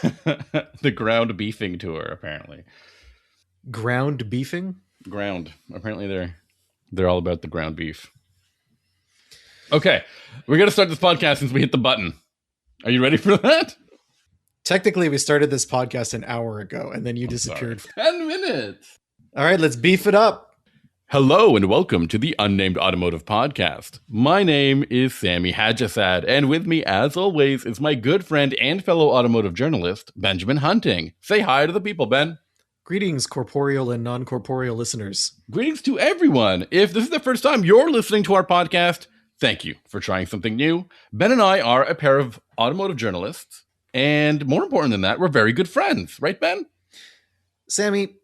The ground beefing tour, apparently. Ground beefing? Ground. Apparently they're all about the ground beef. Okay, we're going to start this podcast since we hit the button. Are you ready for that? Technically, we started this podcast an hour ago, and then you disappeared. 10 minutes. All right, let's beef it up. Hello and welcome to the Unnamed Automotive Podcast. My name is Sami Hajjasad, and with me, as always, is my good friend and fellow automotive journalist, Benjamin Hunting. Say hi to the people, Ben. Greetings, corporeal and non-corporeal listeners. Greetings to everyone. If this is the first time you're listening to our podcast, thank you for trying something new. Ben and I are a pair of automotive journalists, and more important than that, we're very good friends. Right, Ben? Sami,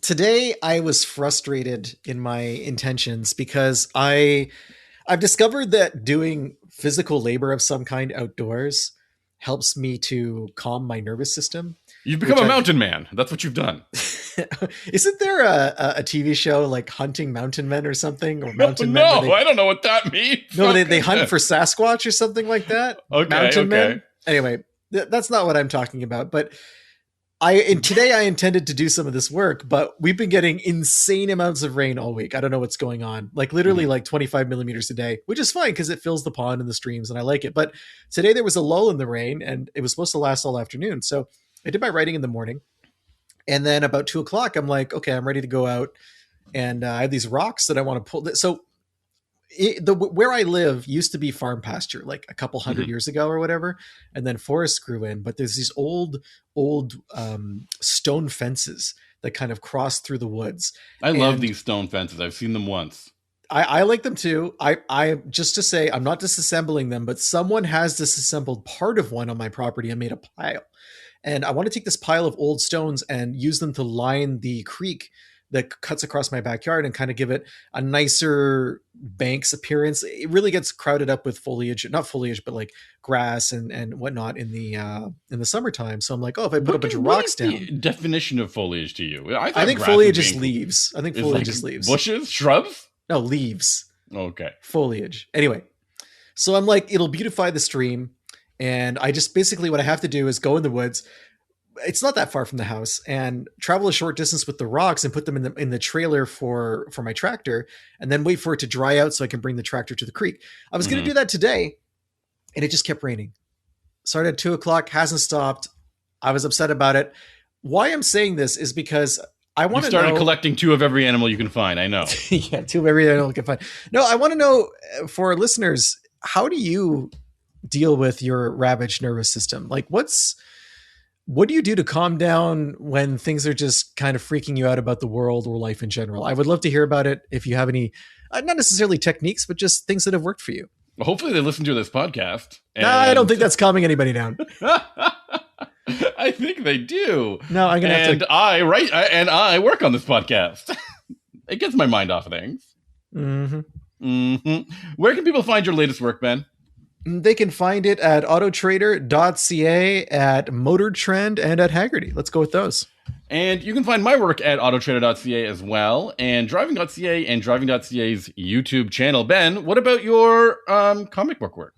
today I was frustrated in my intentions because I've discovered that doing physical labor of some kind outdoors helps me to calm my nervous system. You've become a mountain man. That's what you've done. Isn't there a TV show like Hunting Mountain Men or something? Or Mountain Men? No, I don't know what that means. No, they hunt for Sasquatch or something like that. Okay. Men. Anyway, that's not what I'm talking about. But today I intended to do some of this work, but we've been getting insane amounts of rain all week. I don't know what's going on. Like literally like 25 millimeters a day, which is fine because it fills the pond and the streams and I like it. But today there was a lull in the rain and it was supposed to last all afternoon. So I did my writing in the morning. And then about 2:00, I'm like, okay, I'm ready to go out. And I have these rocks that I want to pull. So where I live used to be farm pasture, like a couple hundred years ago or whatever. And then forests grew in, but there's these old stone fences that kind of cross through the woods. I love these stone fences. I've seen them once. I like them too. I just to say, I'm not disassembling them, but someone has disassembled part of one on my property and made a pile. And I want to take this pile of old stones and use them to line the creek that cuts across my backyard and kind of give it a nicer banks appearance. It really gets crowded up with foliage, not foliage, but like grass and whatnot in the summertime. So I'm like, oh, if I put a bunch of rocks down. What is the definition of foliage to you? I think foliage is leaves. I think foliage is leaves. Bushes? Shrubs? No, leaves. Okay. Foliage. Anyway, so I'm like, it'll beautify the stream. And I just basically what I have to do is go in the woods. It's not that far from the house and travel a short distance with the rocks and put them in the trailer for my tractor and then wait for it to dry out so I can bring the tractor to the creek. I was going to do that today and it just kept raining. Started at 2:00, hasn't stopped. I was upset about it. Why I'm saying this is because I want to know. You started collecting 2 of every animal you can find. I know. Yeah, 2 of every animal you can find. No, I want to know for our listeners, how do you deal with your ravaged nervous system? Like what do you do to calm down when things are just kind of freaking you out about the world or life in general? I would love to hear about it. If you have any, not necessarily techniques, but just things that have worked for you. Well, hopefully they listen to this podcast. I don't think that's calming anybody down. I think they do. No, I'm going to have to. I work on this podcast. It gets my mind off of things. Where can people find your latest work, Ben? They can find it at autotrader.ca, at Motor Trend, and at Haggerty. Let's go with those. And you can find my work at autotrader.ca as well, and driving.ca and driving.ca's YouTube channel. Ben, what about your comic book work?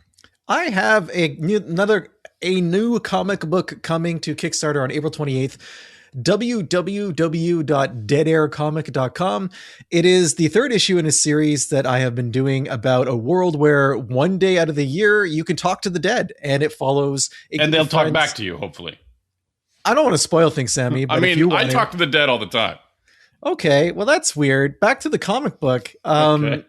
I have a new comic book coming to Kickstarter on April 28th. www.deadaircomic.com. It is the 3rd issue in a series that I have been doing about a world where one day out of the year you can talk to the dead, and it follows. And they'll talk back to you, hopefully. I don't want to spoil things, Sami. But I talk to the dead all the time. Okay, well that's weird. Back to the comic book. Okay.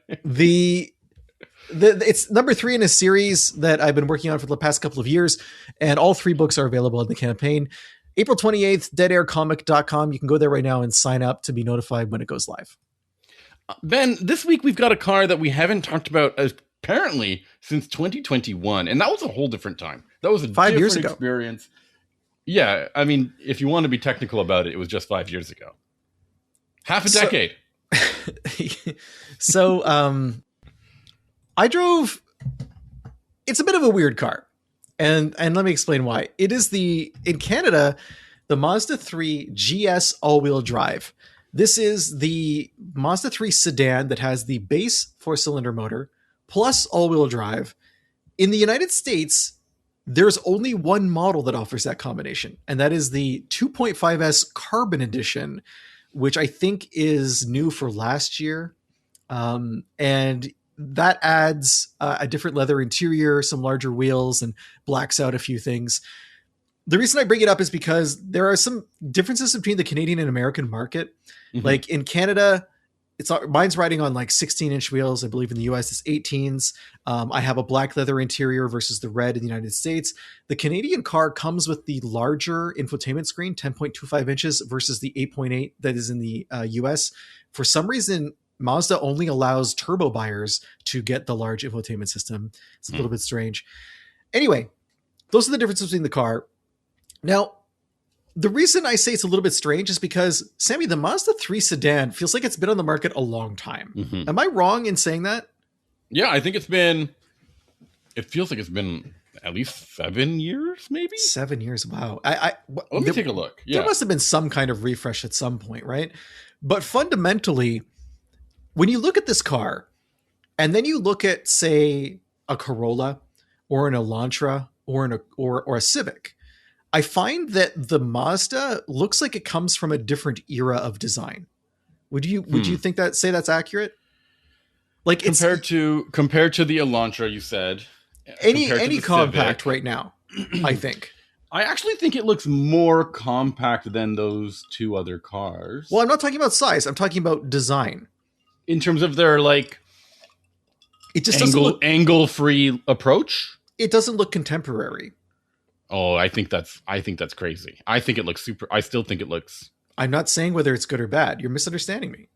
It's number 3 in a series that I've been working on for the past couple of years, and all 3 books are available in the campaign. April 28th, deadaircomic.com. You can go there right now and sign up to be notified when it goes live. Ben, this week we've got a car that we haven't talked about apparently since 2021, and that was a whole different time. That was a 5 years different ago. Experience. Yeah, I mean, if you want to be technical about it, it was just 5 years ago. Half a decade. So I drove. It's a bit of a weird car. And let me explain why. It is in Canada, the Mazda 3 GS all-wheel drive. This is the Mazda 3 sedan that has the base 4-cylinder motor plus all-wheel drive. In the United States, There's only one model that offers that combination, and that is the 2.5S Carbon Edition, which I think is new for last year. And that adds a different leather interior, some larger wheels, and blacks out a few things. The reason I bring it up is because there are some differences between the Canadian and American market. Mm-hmm. Like in Canada, mine's riding on like 16-inch wheels. I believe in the US it's 18s. I have a black leather interior versus the red in the United States. The Canadian car comes with the larger infotainment screen, 10.25 inches versus the 8.8 that is in the US. For some reason, Mazda only allows turbo buyers to get the large infotainment system. It's a little bit strange. Anyway, those are the differences between the car. Now, the reason I say it's a little bit strange is because, Sami, the Mazda 3 sedan feels like it's been on the market a long time. Mm-hmm. Am I wrong in saying that? Yeah, I think it feels like it's been at least 7 years, maybe? 7 years, wow. Let me take a look. Yeah. There must have been some kind of refresh at some point, right? But fundamentally, when you look at this car, and then you look at, say, a Corolla or an Elantra or a Civic, I find that the Mazda looks like it comes from a different era of design. Would you think that's accurate? Like compared to the Elantra, you said any compact Civic right now, I think. I actually think it looks more compact than those two other cars. Well, I'm not talking about size. I'm talking about design. In terms of their like, it just doesn't look angle-free approach. It doesn't look contemporary. Oh, I think that's crazy. I think it looks I still think it looks. I'm not saying whether it's good or bad. You're misunderstanding me.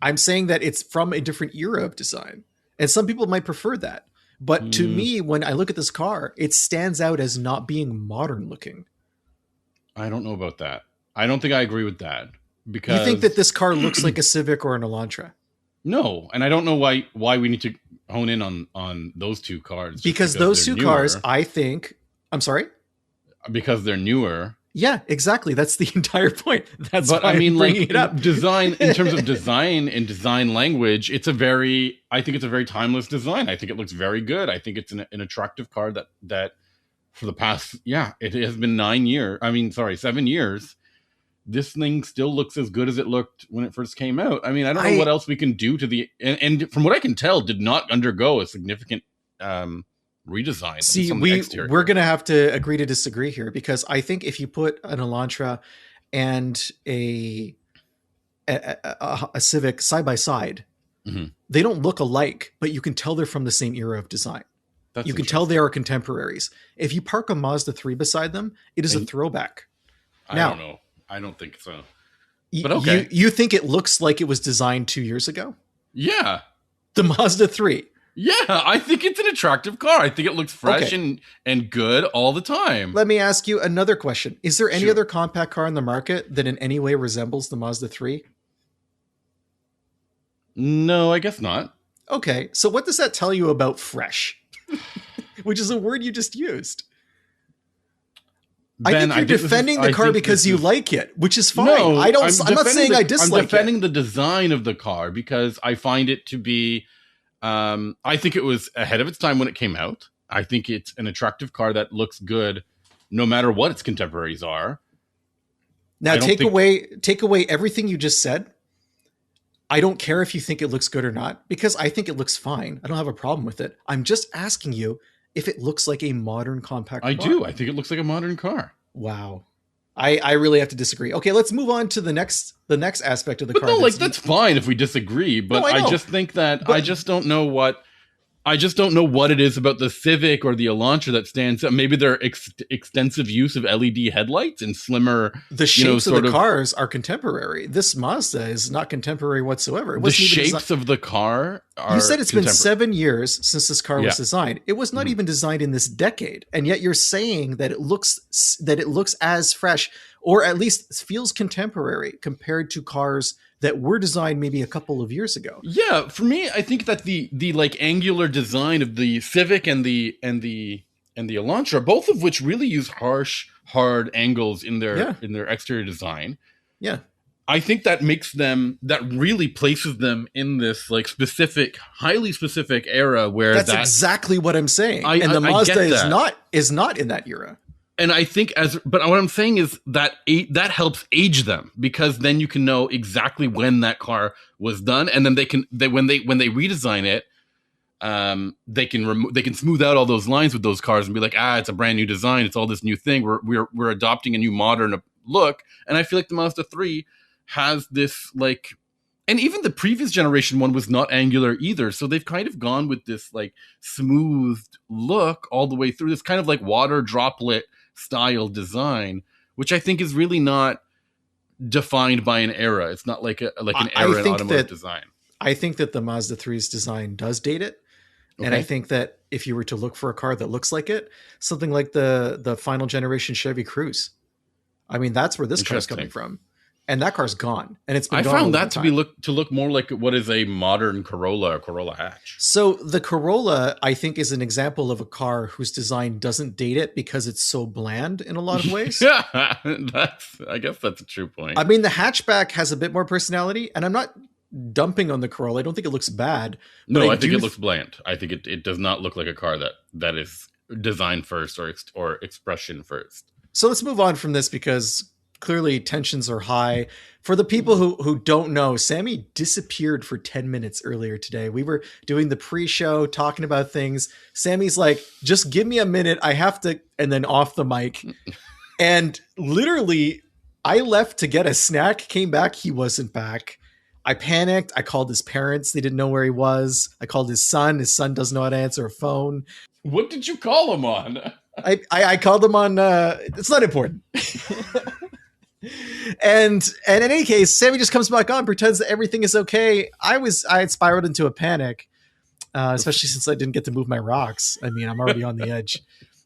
I'm saying that it's from a different era of design. And some people might prefer that. But to me, when I look at this car, it stands out as not being modern looking. I don't know about that. I don't think I agree with that. Because you think that this car looks like a Civic or an Elantra? No. And I don't know why we need to hone in on those two cars. Because those two cars, I think... I'm sorry? Because they're newer. Yeah, exactly. That's the entire point. That's why I'm bringing it up. Design, in terms of design and design language, I think it's a very timeless design. I think it looks very good. I think it's an attractive car that for the past, it has been 7 years. This thing still looks as good as it looked when it first came out. I mean, I don't know what else we can do to and from what I can tell, did not undergo a significant redesign. See, we're going to have to agree to disagree here, because I think if you put an Elantra and a Civic side by side, they don't look alike, but you can tell they're from the same era of design. You can tell they are contemporaries. If you park a Mazda 3 beside them, it is a throwback. I don't know. I don't think so. But okay. You think it looks like it was designed 2 years ago? Yeah. The Mazda 3. Yeah, I think it's an attractive car. I think it looks fresh and good all the time. Let me ask you another question. Is there any other compact car on the market that in any way resembles the Mazda 3? No, I guess not. Okay, so what does that tell you about fresh? Which is a word you just used. Ben, I think you're defending the car because you like it, which is fine. No, I'm not saying I dislike it. I'm defending the design of the car because I find it to be... I think it was ahead of its time when it came out. I think it's an attractive car that looks good no matter what its contemporaries are. Now take away everything you just said. I don't care if you think it looks good or not, because I think it looks fine. I don't have a problem with it. I'm just asking you if it looks like a modern compact car. I do. I think it looks like a modern car. Wow. I really have to disagree. Okay, let's move on to the next aspect of the car. But no, that's fine if we disagree. But I just think that I just don't know what it is about the Civic or the Elantra that stands out. Maybe their extensive use of LED headlights and slimmer. The shapes of the cars are contemporary. This Mazda is not contemporary whatsoever. The shapes of the car are. You said it's been 7 years since this car was designed. It was not even designed in this decade, and yet you're saying that it looks as fresh, or at least feels contemporary compared to cars that were designed maybe a couple of years ago. Yeah, for me, I think that the like angular design of the Civic and the Elantra, both of which really use harsh, hard angles in their exterior design. Yeah. I think that really places them in this like specific, highly specific era where that's exactly what I'm saying. And the Mazda is not in that era. And I think but what I'm saying is that that helps age them, because then you can know exactly when that car was done, and then when they redesign it, they can smooth out all those lines with those cars and be like, it's a brand new design, it's all this new thing. We're adopting a new modern look, and I feel like the Mazda 3 has this like, and even the previous generation one was not angular either, so they've kind of gone with this like smoothed look all the way through, this kind of like water droplet style design, which I think is really not defined by an era. It's not like an era in automotive design. I think that the Mazda 3's design does date it. Okay. And I think that if you were to look for a car that looks like it, something like the final generation Chevy Cruze, I mean, that's where this car's coming from. And that car's gone. And it's been I gone found that to look more like what is a modern Corolla or Corolla hatch. So the Corolla, I think, is an example of a car whose design doesn't date it because it's so bland in a lot of ways. Yeah, I guess that's a true point. I mean, the hatchback has a bit more personality, and I'm not dumping on the Corolla. I don't think it looks bad. No, I think it looks bland. I think it does not look like a car that is design first or expression first. So let's move on from this, because clearly tensions are high. For the people who don't know, Sami disappeared for 10 minutes earlier today. We were doing the pre-show, talking about things. Sami's like, just give me a minute, I have to, and then off the mic. And literally, I left to get a snack, came back, he wasn't back. I panicked. I called his parents. They didn't know where he was. I called his son. His son doesn't know how to answer a phone. What did you call him on? I called him on, it's not important. And in any case, Sami just comes back on, pretends that everything is okay. I had spiraled into a panic, especially since I didn't get to move my rocks. I mean, I'm already on the edge.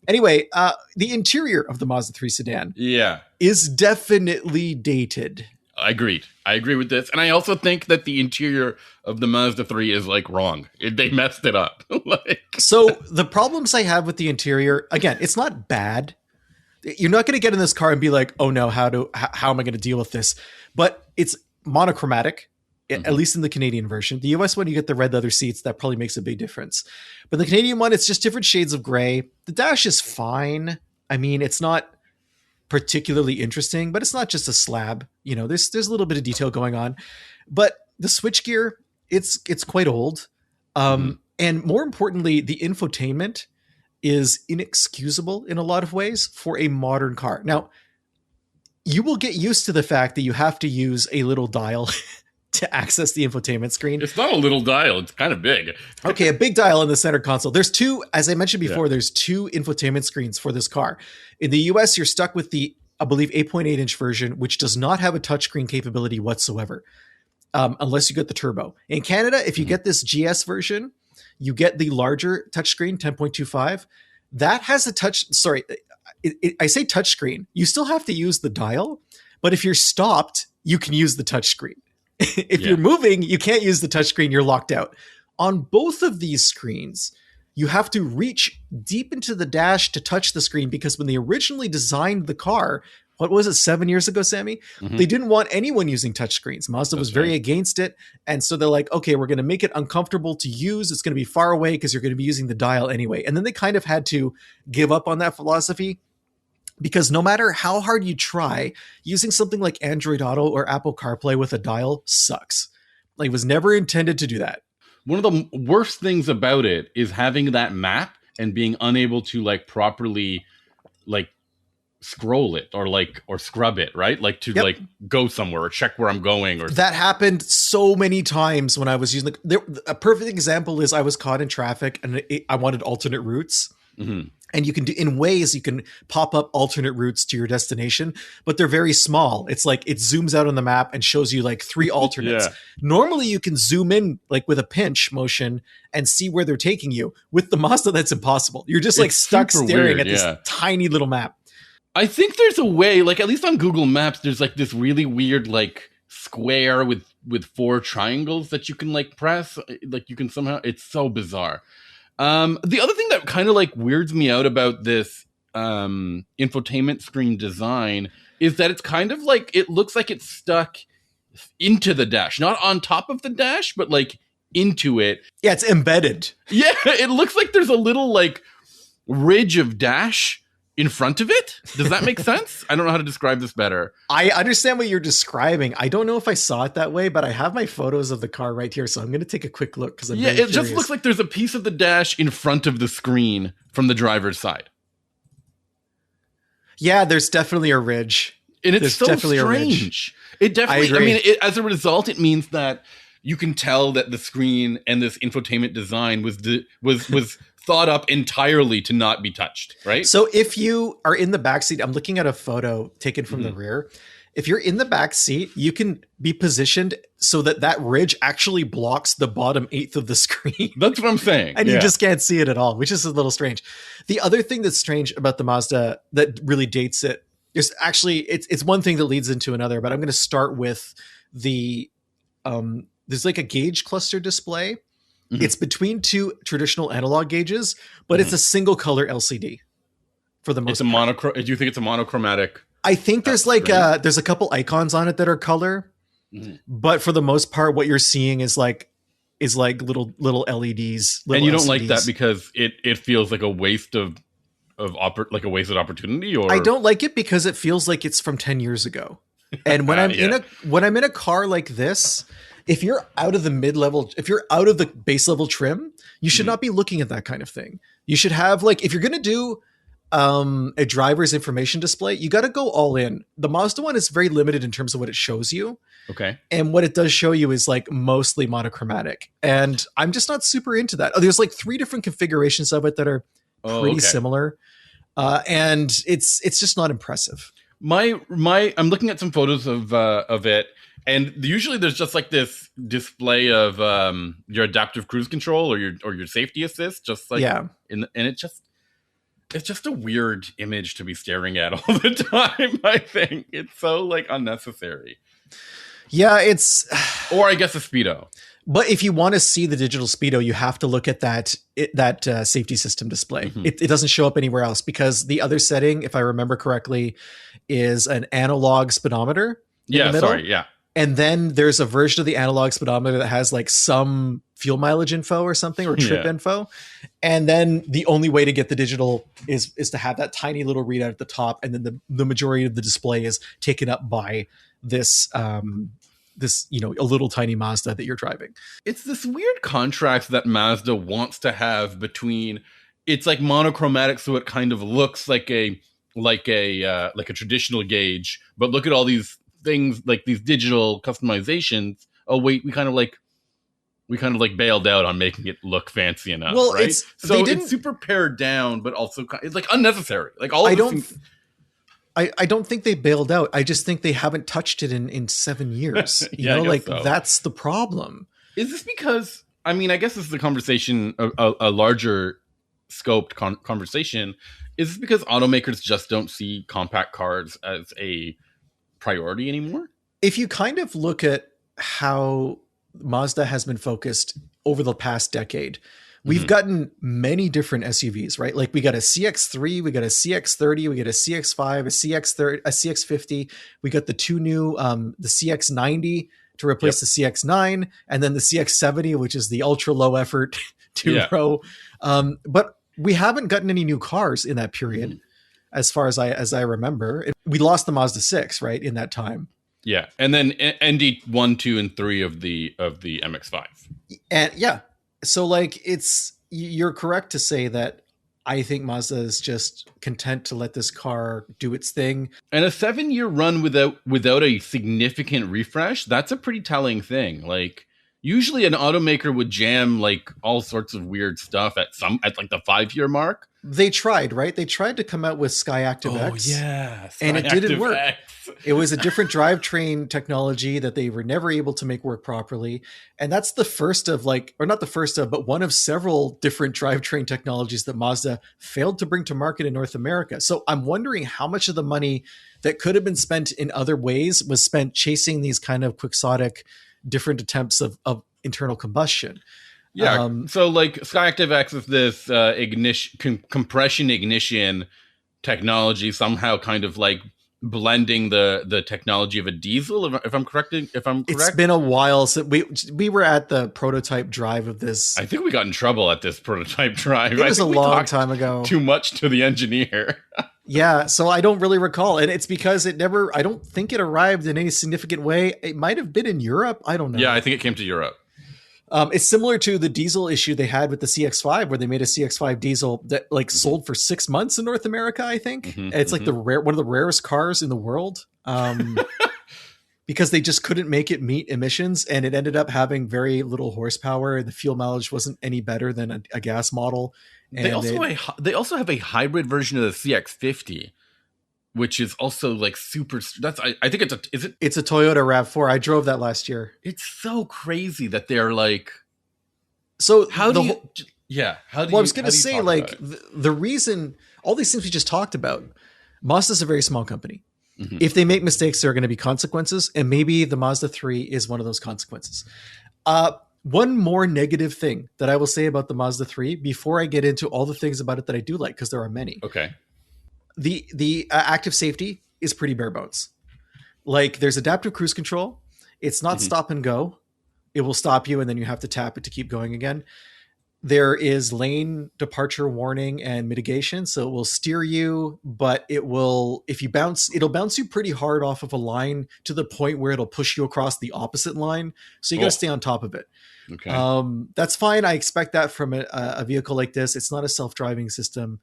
Anyway, the interior of the Mazda 3 sedan is definitely dated. I agree with this. And I also think that the interior of the Mazda 3 is like wrong. They messed it up. So the problems I have with the interior, again, it's not bad. You're not going to get in this car and be like, oh no, how am I going to deal with this? But it's monochromatic, at least in the Canadian version. The US one, you get the red leather seats. That probably makes a big difference. But the Canadian one, it's just different shades of gray. The dash is fine. I mean, it's not particularly interesting, but it's not just a slab. You know, there's a little bit of detail going on. But the switchgear, it's quite old. And more importantly, the infotainment is inexcusable in a lot of ways for a modern car. Now, you will get used to the fact that you have to use a little dial to access the infotainment screen. It's not a little dial. It's kind of big. Okay, a big dial in the center console. There's two, as I mentioned before, there's two infotainment screens for this car. In the US, you're stuck with the, I believe, 8.8 inch version, which does not have a touchscreen capability whatsoever, unless you get the turbo. In Canada, if you get this GS version, you get the larger touchscreen, 10.25. That has a I say touchscreen. You still have to use the dial, but if you're stopped, you can use the touchscreen. If you're moving, you can't use the touchscreen. You're locked out. On both of these screens, you have to reach deep into the dash to touch the screen, because when they originally designed the car, what was it, 7 years ago, Sami? They didn't want anyone using touchscreens. Mazda was very against it. And so they're like, okay, we're going to make it uncomfortable to use. It's going to be far away because you're going to be using the dial anyway. And then they kind of had to give up on that philosophy, because no matter how hard you try, using something like Android Auto or Apple CarPlay with a dial sucks. Like, it was never intended to do that. One of the worst things about it is having that map and being unable to like properly like scroll it or scrub it, right? Like to like go somewhere or check where I'm going. Or that happened so many times when I was using a perfect example is I was caught in traffic and I wanted alternate routes. And you can do, in ways, you can pop up alternate routes to your destination, but they're very small. It's like it zooms out on the map and shows you like 3 alternates. Normally you can zoom in like with a pinch motion and see where they're taking you. With the Mazda, that's impossible. You're just like stuck staring at this tiny little map. I think there's a way, like at least on Google Maps, there's like this really weird like square with 4 triangles that you can like press. Like you can somehow, it's so bizarre. The other thing that kind of like weirds me out about this infotainment screen design is that it's kind of like, it looks like it's stuck into the dash, not on top of the dash, but like into it. Yeah, it's embedded. Yeah, it looks like there's a little like ridge of dash in front of it. Does that make sense? I don't know how to describe this better. I understand what you're describing. I don't know if I saw it that way, but I have my photos of the car right here, so I'm going to take a quick look because it just looks like there's a piece of the dash in front of the screen from the driver's side. Yeah, there's definitely a ridge. And it's so strange. It definitely, I mean, as a result, it means that you can tell that the screen and this infotainment design was thought up entirely to not be touched, right? So if you are in the backseat, I'm looking at a photo taken from the rear. If you're in the back seat, you can be positioned so that ridge actually blocks the bottom eighth of the screen. That's what I'm saying. And you just can't see it at all, which is a little strange. The other thing that's strange about the Mazda that really dates it is actually, it's one thing that leads into another, but I'm going to start with the, there's like a gauge cluster display. It's between two traditional analog gauges, but it's a single color LCD for the most part. Do you think it's a monochromatic? I think there's like there's a couple icons on it that are color, but for the most part, what you're seeing is like little LEDs. And you don't LCDs. like that because it feels like a waste of like a wasted opportunity, or I don't like it because it feels like it's from 10 years ago. And when I'm in a car like this, if you're out of the mid-level, if you're out of the base level trim, you should not be looking at that kind of thing. You should have like, if you're going to do a driver's information display, you got to go all in. The Mazda one is very limited in terms of what it shows you. Okay. And what it does show you is like mostly monochromatic. And I'm just not super into that. There's like 3 different configurations of it that are pretty similar. And it's just not impressive. I'm looking at some photos of it, and usually there's just like this display of your adaptive cruise control or your safety assist, just like and it's just a weird image to be staring at all the time. I think it's so like unnecessary. Yeah, or I guess a speedo. But if you want to see the digital speedo, you have to look at that safety system display. It doesn't show up anywhere else because the other setting, if I remember correctly, is an analog speedometer. And then there's a version of the analog speedometer that has like some fuel mileage info or something, or trip info. And then the only way to get the digital is to have that tiny little readout at the top. And then the majority of the display is taken up by this, a little tiny Mazda that you're driving. It's this weird contrast that Mazda wants to have between, it's like monochromatic, so it kind of looks like a traditional gauge, but look at all these things like these digital customizations. Oh wait, we kind of like bailed out on making it look fancy enough. Well, right? It's super pared down, but also it's like unnecessary. Like all of I don't think they bailed out. I just think they haven't touched it in 7 years. That's the problem. Is this because, I mean, I guess this is a conversation, a larger scoped conversation. Is this because automakers just don't see compact cars as a priority anymore? If you kind of look at how Mazda has been focused over the past decade, we've gotten many different SUVs, right? Like we got a CX-3, we got a CX-30, we got a CX-5, a CX-30, a CX-50. We got the 2 new, the CX-90 to replace the CX-9, and then the CX-70, which is the ultra low effort 2-row. But we haven't gotten any new cars in that period, as far as I remember. We lost the Mazda 6, right, in that time. Yeah, and then ND 1, 2, and 3 of the MX-5. And so like you're correct to say that I think Mazda is just content to let this car do its thing. And a 7-year run without a significant refresh, that's a pretty telling thing. Like usually an automaker would jam like all sorts of weird stuff at like the 5-year mark. They tried, right? They tried to come out with Skyactiv X. Oh, yeah. And it didn't work. It was a different drivetrain technology that they were never able to make work properly. And that's the first of but one of several different drivetrain technologies that Mazda failed to bring to market in North America. So I'm wondering how much of the money that could have been spent in other ways was spent chasing these kind of quixotic different attempts of internal combustion. Yeah, so like Skyactiv X is this compression ignition technology, somehow kind of like blending the technology of a diesel. If I'm correct, It's been a while since we were at the prototype drive of this. I think we got in trouble at this prototype drive. It was a long time ago. Too much to the engineer. Yeah, so I don't really recall, and it's because I don't think it arrived in any significant way. It might have been in Europe. I don't know. Yeah, I think it came to Europe. It's similar to the diesel issue they had with the CX-5, where they made a CX-5 diesel that sold for 6 months in North America. I think it's like one of the rarest cars in the world, because they just couldn't make it meet emissions, and it ended up having very little horsepower. The fuel mileage wasn't any better than a gas model. And they also have a hybrid version of the CX-50, which is also like super. I think it's a Toyota RAV4. I drove that last year. It's so crazy that they're like. So how do you? I was going to say, like, the reason all these things we just talked about, Mazda's a very small company. Mm-hmm. If they make mistakes, there are going to be consequences, and maybe the Mazda 3 is one of those consequences. One more negative thing that I will say about the Mazda 3 before I get into all the things about it that I do like, because there are many. Okay. The active safety is pretty bare bones. Like, there's adaptive cruise control. It's not stop and go. It will stop you and then you have to tap it to keep going again. There is lane departure warning and mitigation. So it will steer you, but if you bounce, it'll bounce you pretty hard off of a line to the point where it'll push you across the opposite line. So you got to stay on top of it. Okay. That's fine. I expect that from a vehicle like this. It's not a self-driving system,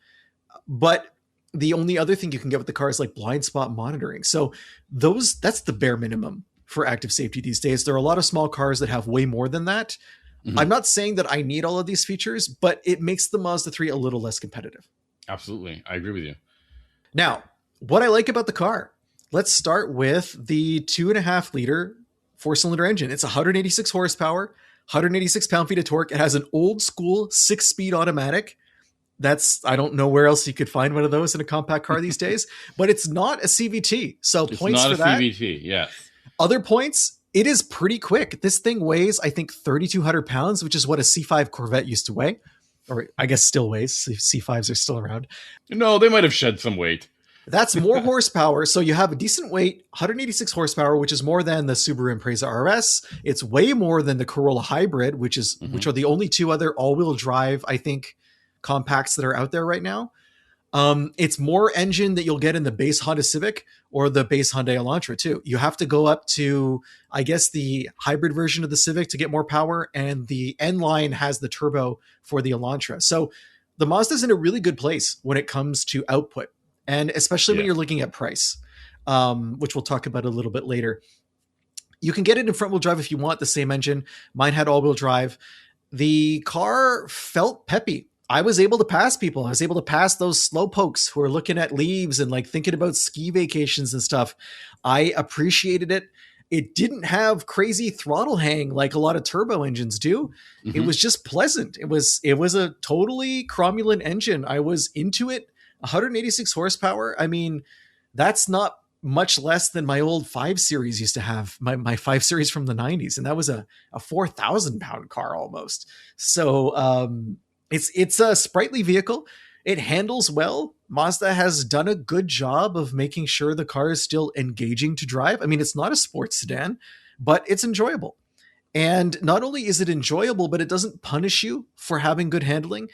but the only other thing you can get with the car is like blind spot monitoring. So that's the bare minimum for active safety these days. There are a lot of small cars that have way more than that. Mm-hmm. I'm not saying that I need all of these features, but it makes the Mazda 3 a little less competitive. Absolutely. I agree with you. Now, what I like about the car, let's start with the 2.5 liter 4-cylinder engine. It's 186 horsepower, 186 pound-feet of torque. It has an old school 6-speed automatic. I don't know where else you could find one of those in a compact car these days, but it's not a CVT. So it's points for that. It's not a CVT, yes. Other points, it is pretty quick. This thing weighs, I think, 3,200 pounds, which is what a C5 Corvette used to weigh, or I guess still weighs. C5s are still around. No, they might have shed some weight. That's more horsepower. So you have a decent weight, 186 horsepower, which is more than the Subaru Impreza RS. It's way more than the Corolla Hybrid, which are the only two other all-wheel drive, I think, compacts that are out there right now. It's more engine that you'll get in the base Honda Civic or the base Hyundai Elantra too. You have to go up to, I guess, the hybrid version of the Civic to get more power, and the N line has the turbo for the Elantra. So the Mazda's in a really good place when it comes to output, and especially when you're looking at price, which we'll talk about a little bit later. You can get it in front wheel drive if you want the same engine. Mine had all wheel drive. The car felt peppy. I was able to pass people. I was able to pass those slow pokes who are looking at leaves and like thinking about ski vacations and stuff. I appreciated it. It didn't have crazy throttle hang like a lot of turbo engines do. Mm-hmm. It was just pleasant. It was a totally cromulent engine. I was into it. 186 horsepower. I mean, that's not much less than my old 5 Series used to have, my 5 Series from the 90s. And that was a 4,000 pound car almost. So, it's a sprightly vehicle. It handles well. Mazda has done a good job of making sure the car is still engaging to drive. I mean, it's not a sports sedan, but it's enjoyable. And not only is it enjoyable, but it doesn't punish you for having good handling.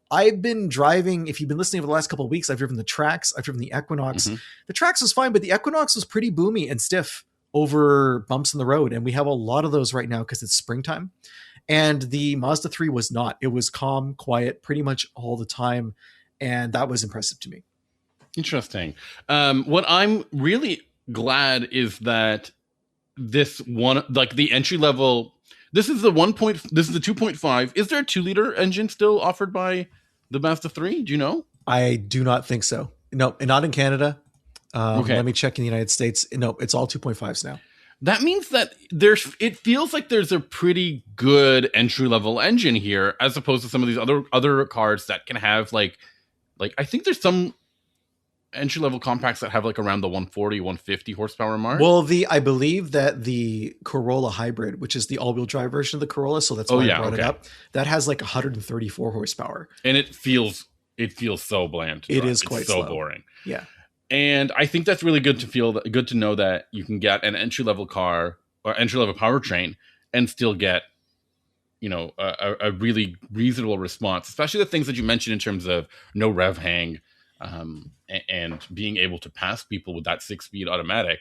I've been driving, if you've been listening over the last couple of weeks, I've driven the Trax, I've driven the Equinox. Mm-hmm. The Trax was fine, but the Equinox was pretty boomy and stiff over bumps in the road. And we have a lot of those right now because it's springtime. And the Mazda 3 was not. It was calm, quiet, pretty much all the time. And that was impressive to me. Interesting. What I'm really glad is that this one, like the entry level, this is the 2.5. Is there a 2-liter engine still offered by the Mazda 3? Do you know? I do not think so. No, not in Canada. Okay. Let me check in the United States. No, it's all 2.5s now. That means that it feels like there's a pretty good entry-level engine here, as opposed to some of these other cars that can have like I think there's some entry-level compacts that have like around the 140, 150 horsepower mark. Well, I believe that the Corolla Hybrid, which is the all-wheel drive version of the Corolla, so that's why I brought it up, that has like 134 horsepower. And it feels so bland. It is quite so slow. boring. Yeah. And I think that's really good to know that you can get an entry level car or entry level powertrain and still get, a really reasonable response, especially the things that you mentioned in terms of no rev hang, and being able to pass people with that 6-speed automatic.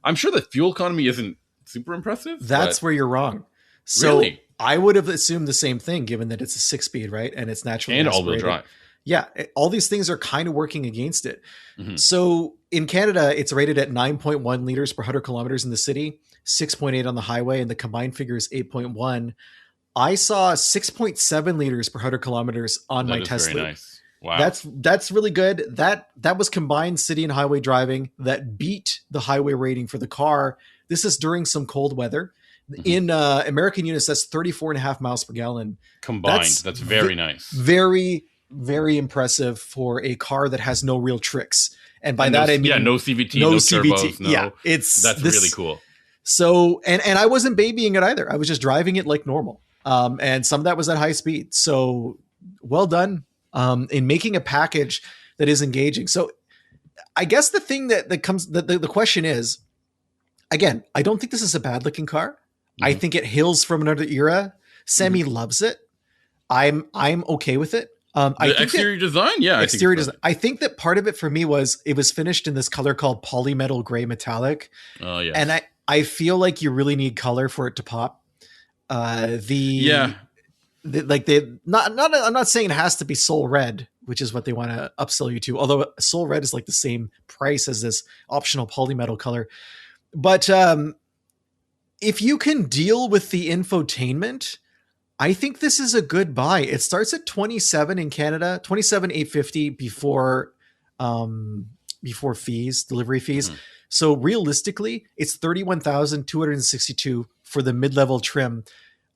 I'm sure the fuel economy isn't super impressive. That's where you're wrong. So really? I would have assumed the same thing, given that it's a 6-speed, right? And it's naturally and aspirated. all-wheel drive. Yeah, all these things are kind of working against it. Mm-hmm. So in Canada, it's rated at 9.1 liters per 100 kilometers in the city, 6.8 on the highway, and the combined figure is 8.1. I saw 6.7 liters per 100 kilometers on my Tesla. Very nice. Wow. That's really good. That was combined city and highway driving that beat the highway rating for the car. This is during some cold weather. Mm-hmm. In American units, that's 34.5 miles per gallon. Combined. That's very nice. Very, very impressive for a car that has no real tricks. And by that, I mean... Yeah, no CVT, no turbos. No, yeah, that's really cool. So, and I wasn't babying it either. I was just driving it like normal. And some of that was at high speed. So well done in making a package that is engaging. So I guess the thing that comes, the question is, again, I don't think this is a bad looking car. Mm-hmm. I think it hails from another era. Sami loves it. I'm okay with it. The exterior design? Yeah. Exterior design. I think that part of it for me was it was finished in this color called polymetal gray metallic. Oh yeah. And I feel like you really need color for it to pop. I'm not saying it has to be soul red, which is what they want to upsell you to. Although soul red is like the same price as this optional polymetal color. But if you can deal with the infotainment, I think this is a good buy. It starts at 27 in Canada, 27,850 before fees, delivery fees. Mm-hmm. So realistically, it's 31,262 for the mid-level trim.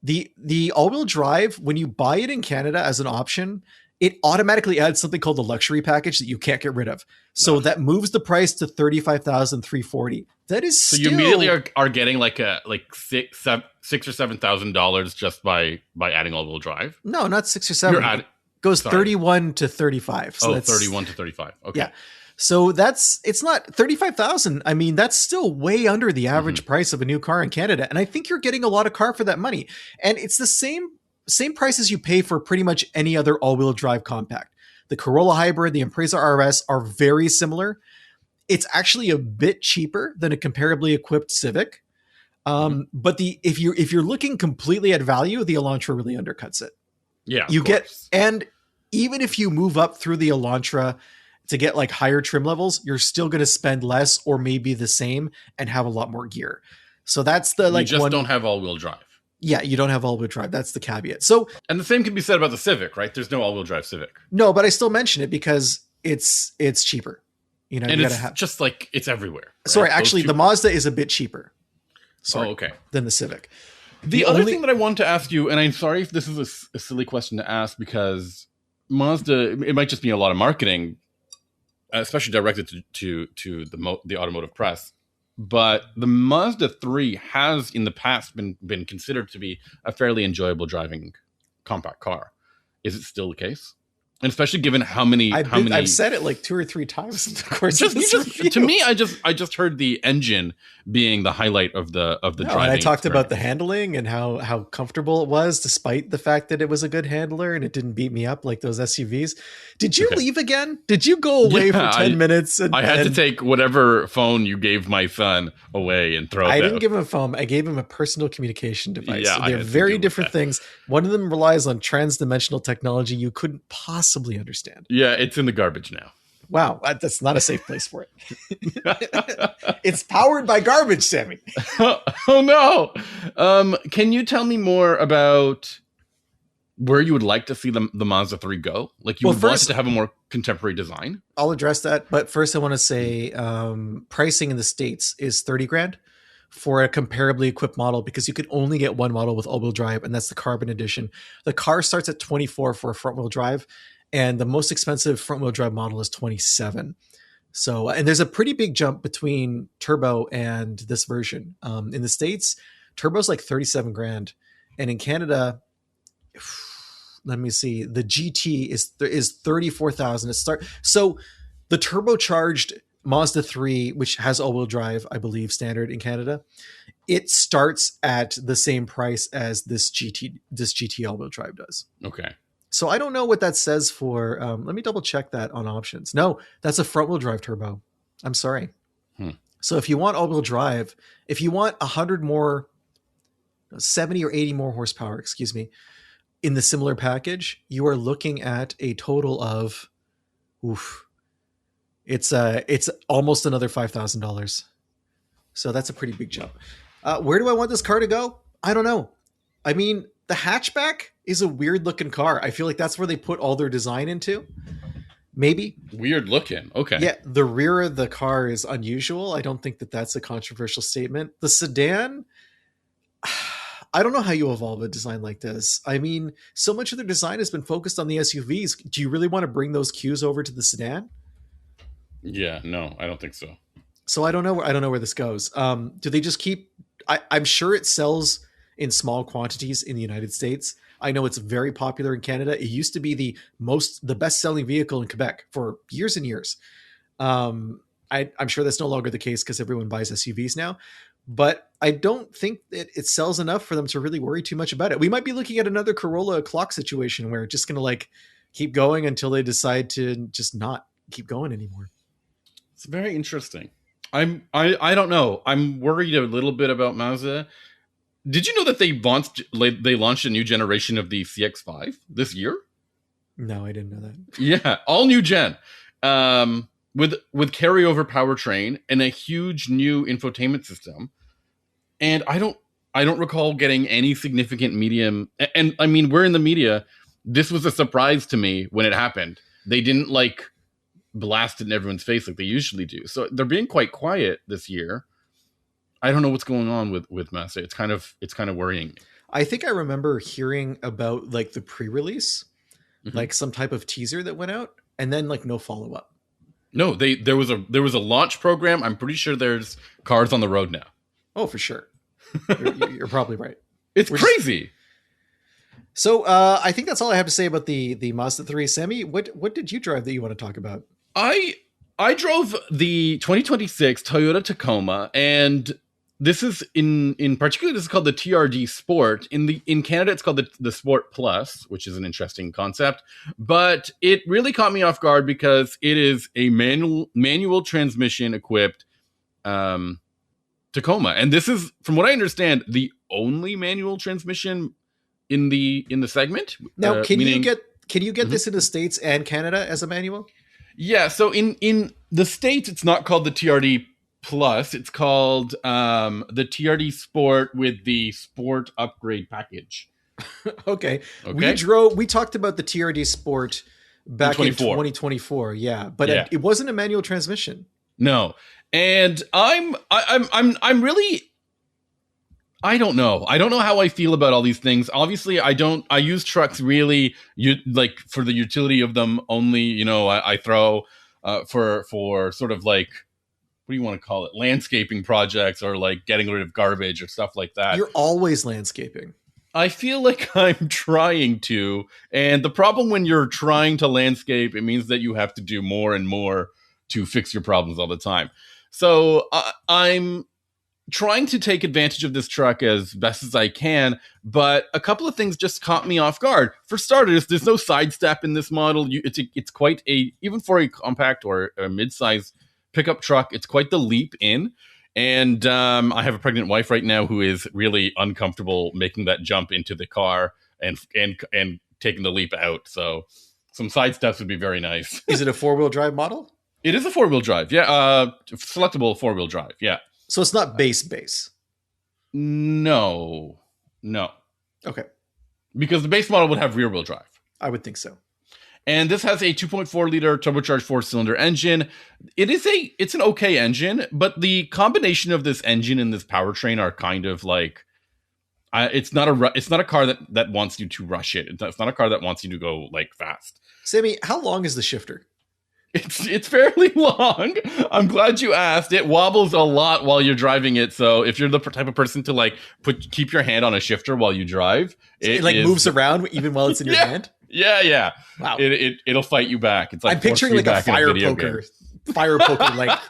The all-wheel drive, when you buy it in Canada as an option, it automatically adds something called the luxury package that you can't get rid of. So that moves the price to 35,340. That is so you immediately are getting like $6,000 or $7,000 just by adding all-wheel drive. No, not 6 or 7. Goes 31 to 35. So that's 31 to 35. Okay. Yeah. So it's not 35,000. I mean, that's still way under the average price of a new car in Canada. And I think you're getting a lot of car for that money. And it's the same prices you pay for pretty much any other all-wheel drive compact. The Corolla Hybrid, the Impreza RS are very similar. It's actually a bit cheaper than a comparably equipped Civic. But if you're looking completely at value, the Elantra really undercuts it. Yeah, and even if you move up through the Elantra to get like higher trim levels, you're still going to spend less or maybe the same and have a lot more gear. So that's the you just don't have all-wheel drive. Yeah, you don't have all-wheel drive. That's the caveat. So, and the same can be said about the Civic, right? There's no all-wheel drive Civic. No, but I still mention it because it's cheaper. You know, and it's just like it's everywhere. Right? Sorry, actually, the Mazda is a bit cheaper. Okay. Than the Civic. The other thing that I wanted to ask you, and I'm sorry if this is a silly question to ask, because Mazda, it might just be a lot of marketing, especially directed to the automotive press. But the Mazda 3 has in the past been considered to be a fairly enjoyable driving compact car. Is it still the case? And especially given how many I've said it like 2 or 3 times in the course of this review. To me, I just heard the engine being the highlight of the driving. And I talked about the handling and how comfortable it was, despite the fact that it was a good handler and it didn't beat me up like those SUVs. Did you leave again? Did you go away for 10 minutes? I had to take whatever phone you gave my son away and throw it I didn't give him a phone. I gave him a personal communication device. Yeah, so they're very different things. One of them relies on trans-dimensional technology you couldn't possibly understand. Yeah, it's in the garbage now. Wow, that's not a safe place for it. It's powered by garbage, Sami. Oh no. Can you tell me more about where you would like to see the Mazda 3 go? Like you would want it to have a more contemporary design? I'll address that, but first I want to say pricing in the States is $30,000 for a comparably equipped model because you could only get one model with all-wheel drive, and that's the Carbon Edition. The car starts at $24,000 for a front-wheel drive, and the most expensive front-wheel drive model is $27,000. So, and there's a pretty big jump between turbo and this version. In the States, turbo's like $37,000, and in Canada, let me see, the GT is $34,000. So the turbocharged Mazda 3, which has all-wheel drive, I believe, standard in Canada, it starts at the same price as this GT all-wheel drive does. Okay. So I don't know what that says for. Let me double check that on options. No, that's a front-wheel drive turbo. I'm sorry. So if you want all-wheel drive, if you want 100 more, 70 or 80 more horsepower, excuse me, in the similar package, you are looking at a total of, it's almost another $5,000. So that's a pretty big jump. Where do I want this car to go? I don't know. I mean, the hatchback is a weird looking car. I feel like that's where they put all their design into. Maybe. Weird looking. Okay. Yeah, the rear of the car is unusual. I don't think that that's a controversial statement. The sedan, I don't know how you evolve a design like this. I mean, so much of their design has been focused on the SUVs. Do you really want to bring those cues over to the sedan? Yeah, no, I don't think so. So I don't know where this goes. Do they just keep? I'm sure it sells in small quantities in the United States. I know it's very popular in Canada. It used to be the best selling vehicle in Quebec for years and years. I'm sure that's no longer the case because everyone buys SUVs now. But I don't think that it sells enough for them to really worry too much about it. We might be looking at another Corolla clock situation where it's just going to like keep going until they decide to just not keep going anymore. It's very interesting. I don't know. I'm worried a little bit about Mazda. Did you know that they launched a new generation of the CX-5 this year? No, I didn't know that. Yeah, all new gen, with carryover powertrain and a huge new infotainment system. And I don't recall getting any significant medium. And I mean, we're in the media. This was a surprise to me when it happened. They didn't like blast it in everyone's face like they usually do. So they're being quite quiet this year. I don't know what's going on with Mazda. It's kind of worrying me. I think I remember hearing about like the pre-release, like some type of teaser that went out, and then like no follow-up. No, there was a launch program. I'm pretty sure there's cars on the road now. Oh, for sure. You're probably right. It's crazy. So I think that's all I have to say about the Mazda 3. Sami, what did you drive that you want to talk about? I drove the 2026 Toyota Tacoma, and this is in particular, this is called the TRD Sport. In Canada, it's called the Sport Plus, which is an interesting concept. But it really caught me off guard because it is a manual transmission equipped Tacoma, and this is, from what I understand, the only manual transmission in the segment. Now, can you get this in the States and Canada as a manual? Yeah, so in the States, it's not called the TRD Plus. It's called the TRD Sport with the Sport Upgrade Package. Okay. We talked about the TRD Sport back in 2024. Yeah, but it wasn't a manual transmission. No, and I'm really. I don't know. I don't know how I feel about all these things. Obviously, I use trucks really like for the utility of them only. You know, I throw for sort of like, what do you want to call it? Landscaping projects or like getting rid of garbage or stuff like that. You're always landscaping. I feel like I'm trying to. And the problem when you're trying to landscape, it means that you have to do more and more to fix your problems all the time. So I'm trying to take advantage of this truck as best as I can, but a couple of things just caught me off guard. For starters, there's no side step in this model. It's quite even for a compact or a mid-size pickup truck, it's quite the leap in. And I have a pregnant wife right now who is really uncomfortable making that jump into the car and taking the leap out. So some side steps would be very nice. Is it a 4-wheel drive model? It is a 4-wheel drive. Yeah. Selectable 4-wheel drive. Yeah. So it's not base. No. Okay. Because the base model would have rear wheel drive. I would think so. And this has a 2.4 liter turbocharged 4-cylinder engine. It's an okay engine, but the combination of this engine and this powertrain are kind of like, it's not a car that wants you to rush it. It's not a car that wants you to go like fast. Sami, how long is the shifter? It's fairly long. I'm glad you asked. It wobbles a lot while you're driving it. So if you're the type of person to like keep your hand on a shifter while you drive, it like moves around even while it's in your hand. Yeah. Wow. It'll fight you back. It's like I'm picturing like a fire poker fire poker length.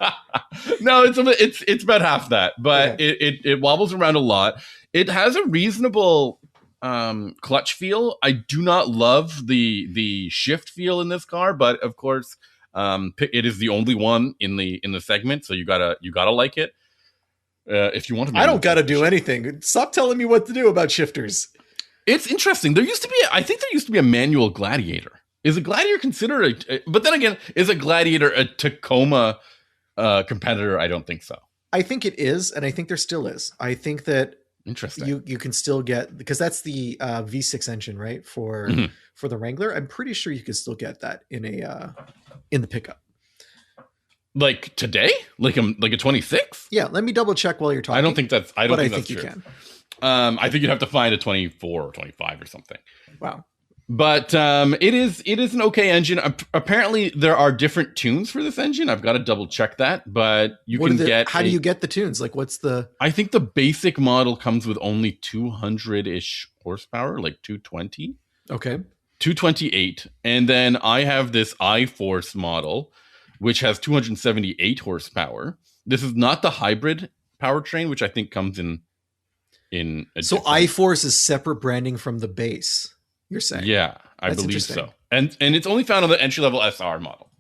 No, it's about half that, but Okay. it wobbles around a lot. It has a reasonable clutch feel. I do not love the shift feel in this car, but of course, it is the only one in the segment, so you gotta like it. If you want to, I don't gotta do anything. Stop telling me what to do about shifters. It's interesting. I think there used to be a manual Gladiator. Is a Gladiator considered but then again, is a Gladiator a Tacoma competitor? I don't think so. I think it is, and I think there still is. I think that Interesting. you can still get, because that's the V6 engine, right? For the Wrangler. I'm pretty sure you can still get that in the pickup. Like today? Like a 26? Yeah, let me double check while you're talking. I don't think that's you true. Can. I think you'd have to find a 24 or 25 or something. Wow. But it is an okay engine. Apparently, there are different tunes for this engine. I've got to double check that, but how do you get the tunes? Like, what's the? I think the basic model comes with only 200-ish horsepower, like 220. Okay. 228, and then I have this iForce model, which has 278 horsepower. This is not the hybrid powertrain, which I think comes in. So iForce is separate branding from the base. You're saying? Yeah, I believe so. And it's only found on the entry-level SR model.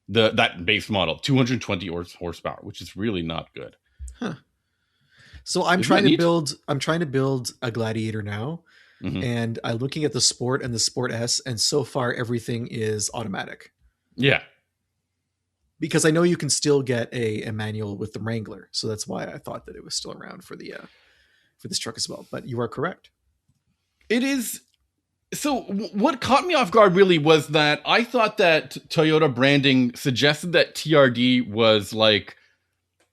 That base model, 220 horsepower, which is really not good. Huh. So I'm trying to build a Gladiator now, and I'm looking at the Sport and the Sport S, and so far everything is automatic. Yeah. Because I know you can still get a manual with the Wrangler, so that's why I thought that it was still around for this truck as well. But you are correct. It is. So what caught me off guard really was that I thought that Toyota branding suggested that TRD was like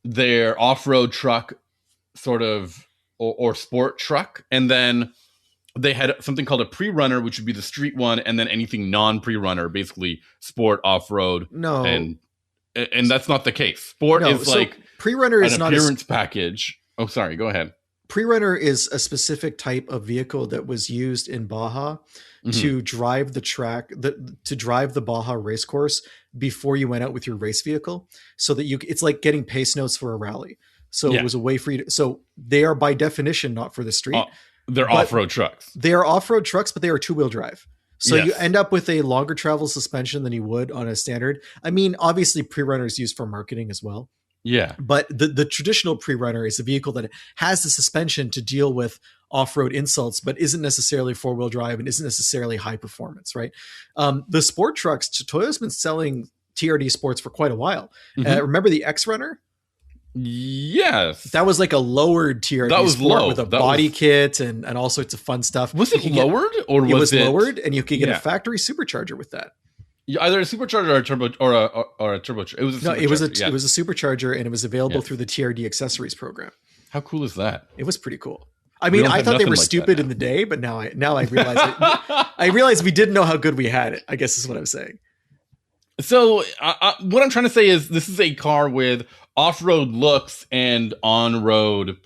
their off-road truck sort of, or sport truck. And then they had something called a pre-runner, which would be the street one. And then anything non-pre-runner, basically sport, off-road. No. And that's not the case. Sport is like pre-runner is an not appearance package. Oh, sorry. Go ahead. Pre-runner is a specific type of vehicle that was used in Baja to drive the track, to drive the Baja race course before you went out with your race vehicle, so that it's like getting pace notes for a rally. So it was a way for you to, so they are by definition not for the street. They're off-road trucks. They are off-road trucks, but they are two-wheel drive. So you end up with a longer travel suspension than you would on a standard. I mean, obviously pre-runner is used for marketing as well. Yeah. But the traditional pre-runner is a vehicle that has the suspension to deal with off-road insults, but isn't necessarily four-wheel drive and isn't necessarily high performance, right? The sport trucks, Toyota's been selling TRD Sports for quite a while. Remember the X-Runner? Yes. That was like a lowered TRD that was Sport low. with a body kit and all sorts of fun stuff. Was it lowered? Or was it lowered, and you could get a factory supercharger with that. Either a supercharger or a turbo or a turbo. It was a it was a supercharger, and it was available through the TRD accessories program. How cool is that? It was pretty cool. I mean, I thought they were stupid in the day, but now I realize I realize we didn't know how good we had it, I guess is what I'm saying. So what I'm trying to say is this is a car with off-road looks and on-road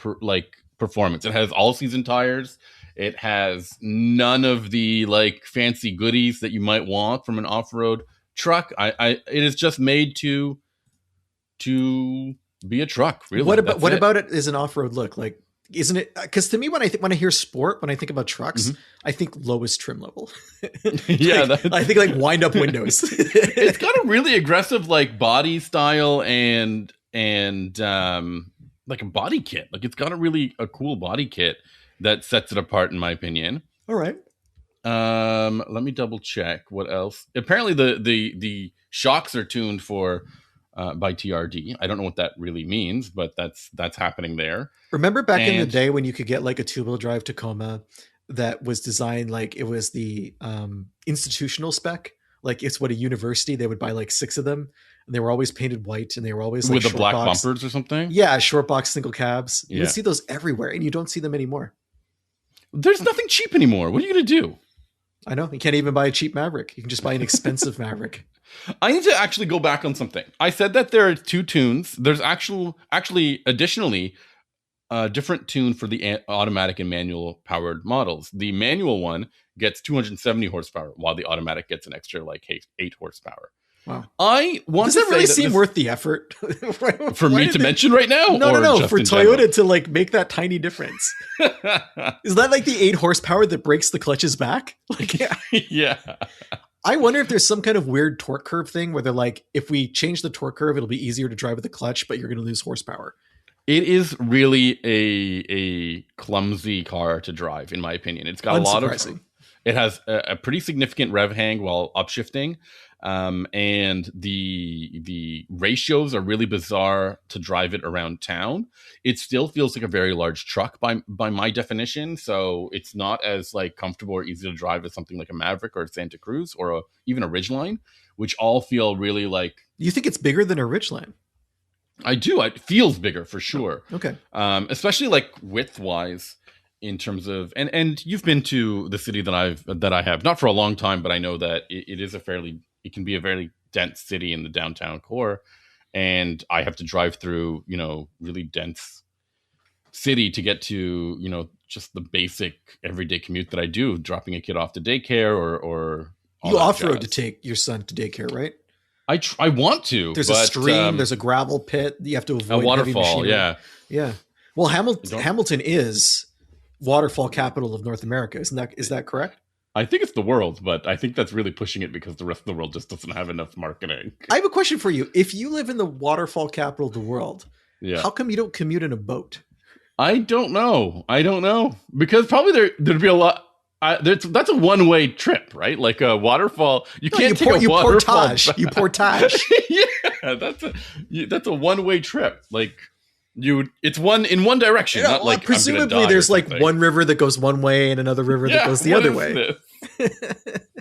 performance. It has all-season tires. It has none of the like fancy goodies that you might want from an off-road truck. It is just made to be a truck. Really. What about it is an off-road look? Like, isn't it? Because to me, when I hear sport, when I think about trucks, I think lowest trim level. Yeah, I think like wind-up windows. It's got a really aggressive like body style and like a body kit. Like it's got a cool body kit that sets it apart, in my opinion. All right. Let me double check what else. Apparently, the shocks are tuned for by TRD. I don't know what that really means, but that's happening there. Remember back in the day when you could get like a two-wheel drive Tacoma that was designed like it was the institutional spec, like it's what a university, they would buy like 6 of them, and they were always painted white, and they were always like with the black bumpers or something. Yeah, short box single cabs. You would see those everywhere, and you don't see them anymore. There's nothing cheap anymore. What are you going to do? I know. You can't even buy a cheap Maverick. You can just buy an expensive Maverick. I need to actually go back on something. I said that there are 2 tunes. There's actually additionally a different tune for the automatic and manual powered models. The manual one gets 270 horsepower, while the automatic gets an extra like 8 horsepower. Wow. I want Does to that really say seem worth the effort for me to mention right now? No. For Toyota general? to like make that tiny difference. Is that like the 8 horsepower that breaks the clutches back? Like, yeah. Yeah. I wonder if there's some kind of weird torque curve thing where they're like, if we change the torque curve, it'll be easier to drive with the clutch, but you're going to lose horsepower. It is really a clumsy car to drive, in my opinion. It's got a lot of. It has a pretty significant rev hang while upshifting, and the ratios are really bizarre to drive it around town. It still feels like a very large truck by my definition, so it's not as like comfortable or easy to drive as something like a Maverick or a Santa Cruz or even a Ridgeline, which all feel really like. You think it's bigger than a Ridgeline? I do. It feels bigger for sure. Okay. Especially like width wise. In terms of and you've been to the city that I have, not for a long time, but I know that it can be a very dense city in the downtown core, and I have to drive through really dense city to get to just the basic everyday commute that I do, dropping a kid off to daycare or you off-road to take your son to daycare, right? I want to. There's a stream, there's a gravel pit, you have to avoid a waterfall. Heavy machinery. Yeah. Well, Hamilton is waterfall capital of North America. Is that correct? I think it's the world, but I think that's really pushing it because the rest of the world just doesn't have enough marketing. I have a question for you. If you live in the waterfall capital of the world, how come you don't commute in a boat? I don't know. Because probably there'd be a lot. That's a one-way trip, right? Like a waterfall. You portage. You portage. Yeah, that's a one-way trip. Like. It's one in one direction. Not like presumably there's like one river that goes one way and another river that goes the other way.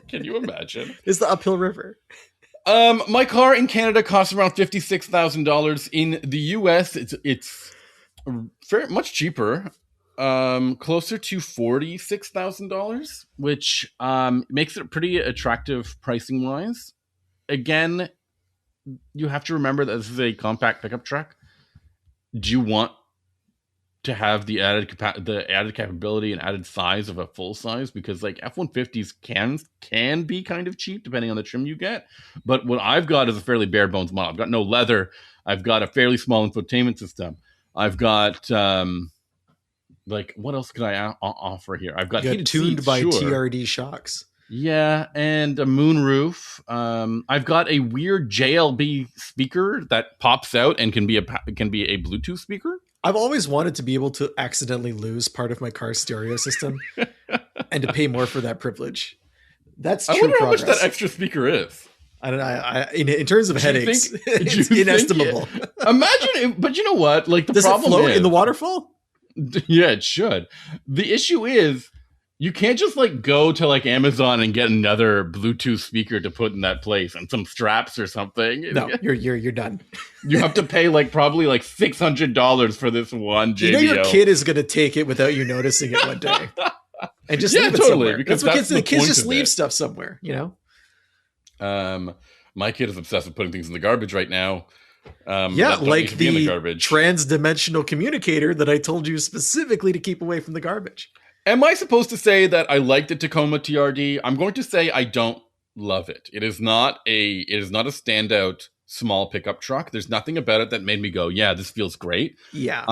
Can you imagine? It's the uphill river. My car in Canada costs around $56,000. In the US, it's very much cheaper, closer to $46,000, which makes it pretty attractive pricing wise. Again, you have to remember that this is a compact pickup truck. Do you want to have the added capability and added size of a full size? Because like F-150s can be kind of cheap depending on the trim you get. But what I've got is a fairly bare bones model. I've got no leather. I've got a fairly small infotainment system. I've got what else could I offer here? I've got heated tuned seats, by sure. TRD shocks. Yeah, and a moonroof. I've got a weird JLB speaker that pops out and can be a Bluetooth speaker. I've always wanted to be able to accidentally lose part of my car's stereo system and to pay more for that privilege. That's true. I wonder how much that extra speaker is. I don't know. In terms of headaches, it's inestimable. Imagine, but you know what? Like Does it float in the waterfall? Yeah, it should. The issue is, you can't just like go to like Amazon and get another Bluetooth speaker to put in that place and some straps or something. No, you're done. You have to pay probably $600 for this one JBL. You know your kid is going to take it without you noticing it one day, and just leave it somewhere. Because that's what kids just leave stuff somewhere. My kid is obsessed with putting things in the garbage right now. Like the trans-dimensional communicator that I told you specifically to keep away from the garbage. Am I supposed to say that I like the Tacoma TRD? I'm going to say I don't love it. It is not a standout small pickup truck. There's nothing about it that made me go, yeah, this feels great. Yeah.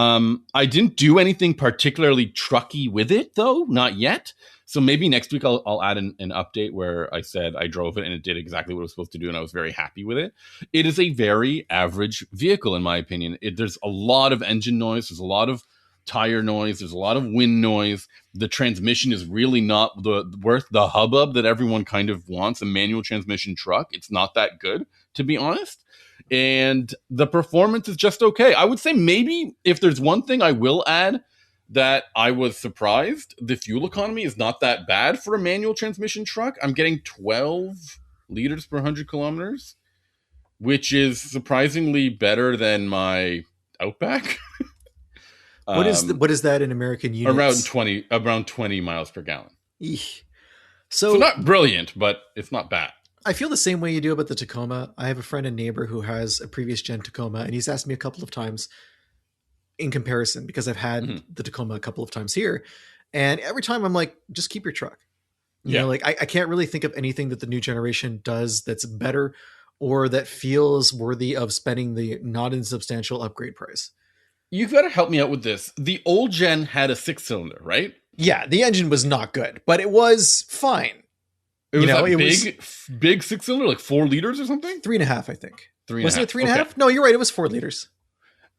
I didn't do anything particularly trucky with it though, not yet. So maybe next week I'll add an update where I said I drove it and it did exactly what it was supposed to do and I was very happy with it. It is a very average vehicle in my opinion. There's a lot of engine noise. There's a lot of tire noise. There's a lot of wind noise. The transmission is really not worth the hubbub that everyone kind of wants. A manual transmission truck. It's not that good, to be honest. And the performance is just okay. I would say maybe if there's one thing I will add that I was surprised, the fuel economy is not that bad for a manual transmission truck. I'm getting 12 liters per 100 kilometers, which is surprisingly better than my Outback. What is that in American units? Around 20 miles per gallon. Eesh. So not brilliant, but it's not bad. I feel the same way you do about the Tacoma. I have a friend and neighbor who has a previous gen Tacoma, and he's asked me a couple of times in comparison because I've had the Tacoma a couple of times here. And every time I'm like, just keep your truck. You know, like I can't really think of anything that the new generation does that's better or that feels worthy of spending the not insubstantial upgrade price. You've got to help me out with this. The old gen had a 6-cylinder, right? Yeah, the engine was not good, but it was fine. It was big 6-cylinder, like 4 liters or something? 3.5, I think. 3.5. Wasn't it 3.5? No, you're right. It was 4 liters.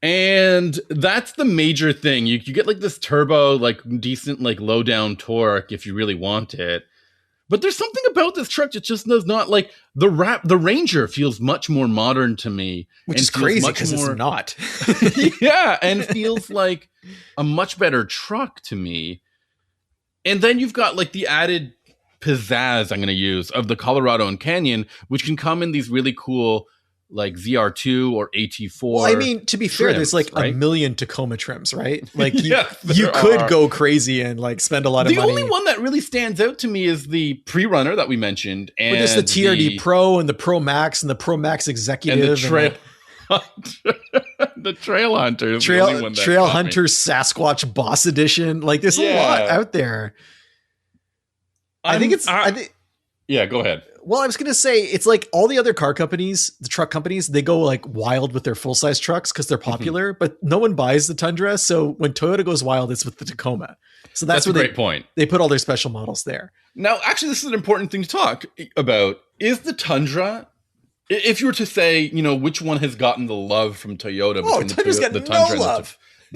And that's the major thing. You get like this turbo, like decent, like low down torque if you really want it. But there's something about this truck that just does not, like, the Ranger feels much more modern to me. Which is crazy because it's not. Yeah, and feels like a much better truck to me. And then you've got like the added pizzazz I'm going to use of the Colorado and Canyon, which can come in these really cool like ZR2 or AT4. Well, I mean, to be fair, there's like a million Tacoma trims, right? Like you could go crazy and like spend a lot of money. The only one that really stands out to me is the pre-runner that we mentioned. And there's the TRD Pro and the Pro Max and the Pro Max Executive. And the Trail Hunter. The Trail Hunter. Trail Hunter Sasquatch Boss Edition. Like there's a lot out there. Yeah, go ahead. Well, I was going to say, it's like all the other car companies, the truck companies, they go like wild with their full-size trucks because they're popular, but no one buys the Tundra. So when Toyota goes wild, it's with the Tacoma. So that's a great point. They put all their special models there. Now, actually, this is an important thing to talk about. Is the Tundra, if you were to say, you know, which one has gotten the love from Toyota between the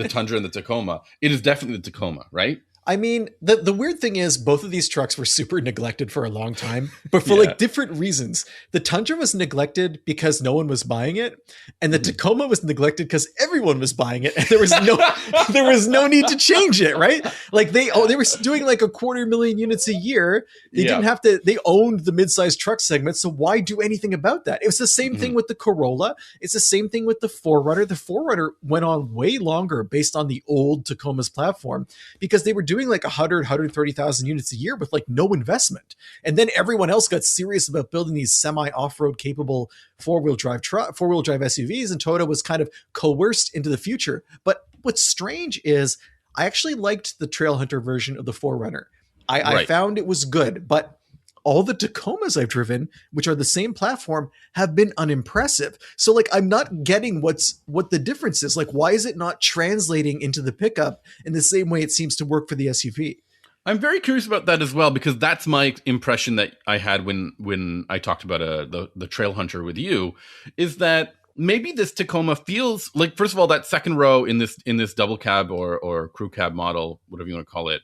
Tundra and the Tacoma, it is definitely the Tacoma, right? I mean, the weird thing is both of these trucks were super neglected for a long time, but for like different reasons. The Tundra was neglected because no one was buying it, and the Tacoma was neglected because everyone was buying it, and there was no need to change it, right? Like they were doing like 250,000 units a year. They didn't have to. They owned the mid-sized truck segment, so why do anything about that? It was the same thing with the Corolla. It's the same thing with the 4Runner. The 4Runner went on way longer based on the old Tacoma's platform because they were doing like 130,000 units a year with like no investment. And then everyone else got serious about building these semi off-road capable four-wheel drive SUVs, and Toyota was kind of coerced into the future. But what's strange is I actually liked the Trail Hunter version of the 4Runner. I found it was good, but all the Tacomas I've driven, which are the same platform, have been unimpressive. So like, I'm not getting what the difference is. Like, why is it not translating into the pickup in the same way it seems to work for the SUV? I'm very curious about that as well, because that's my impression that I had when I talked about the Trail Hunter with you, is that maybe this Tacoma feels like, first of all, that second row in this double cab or crew cab model, whatever you want to call it.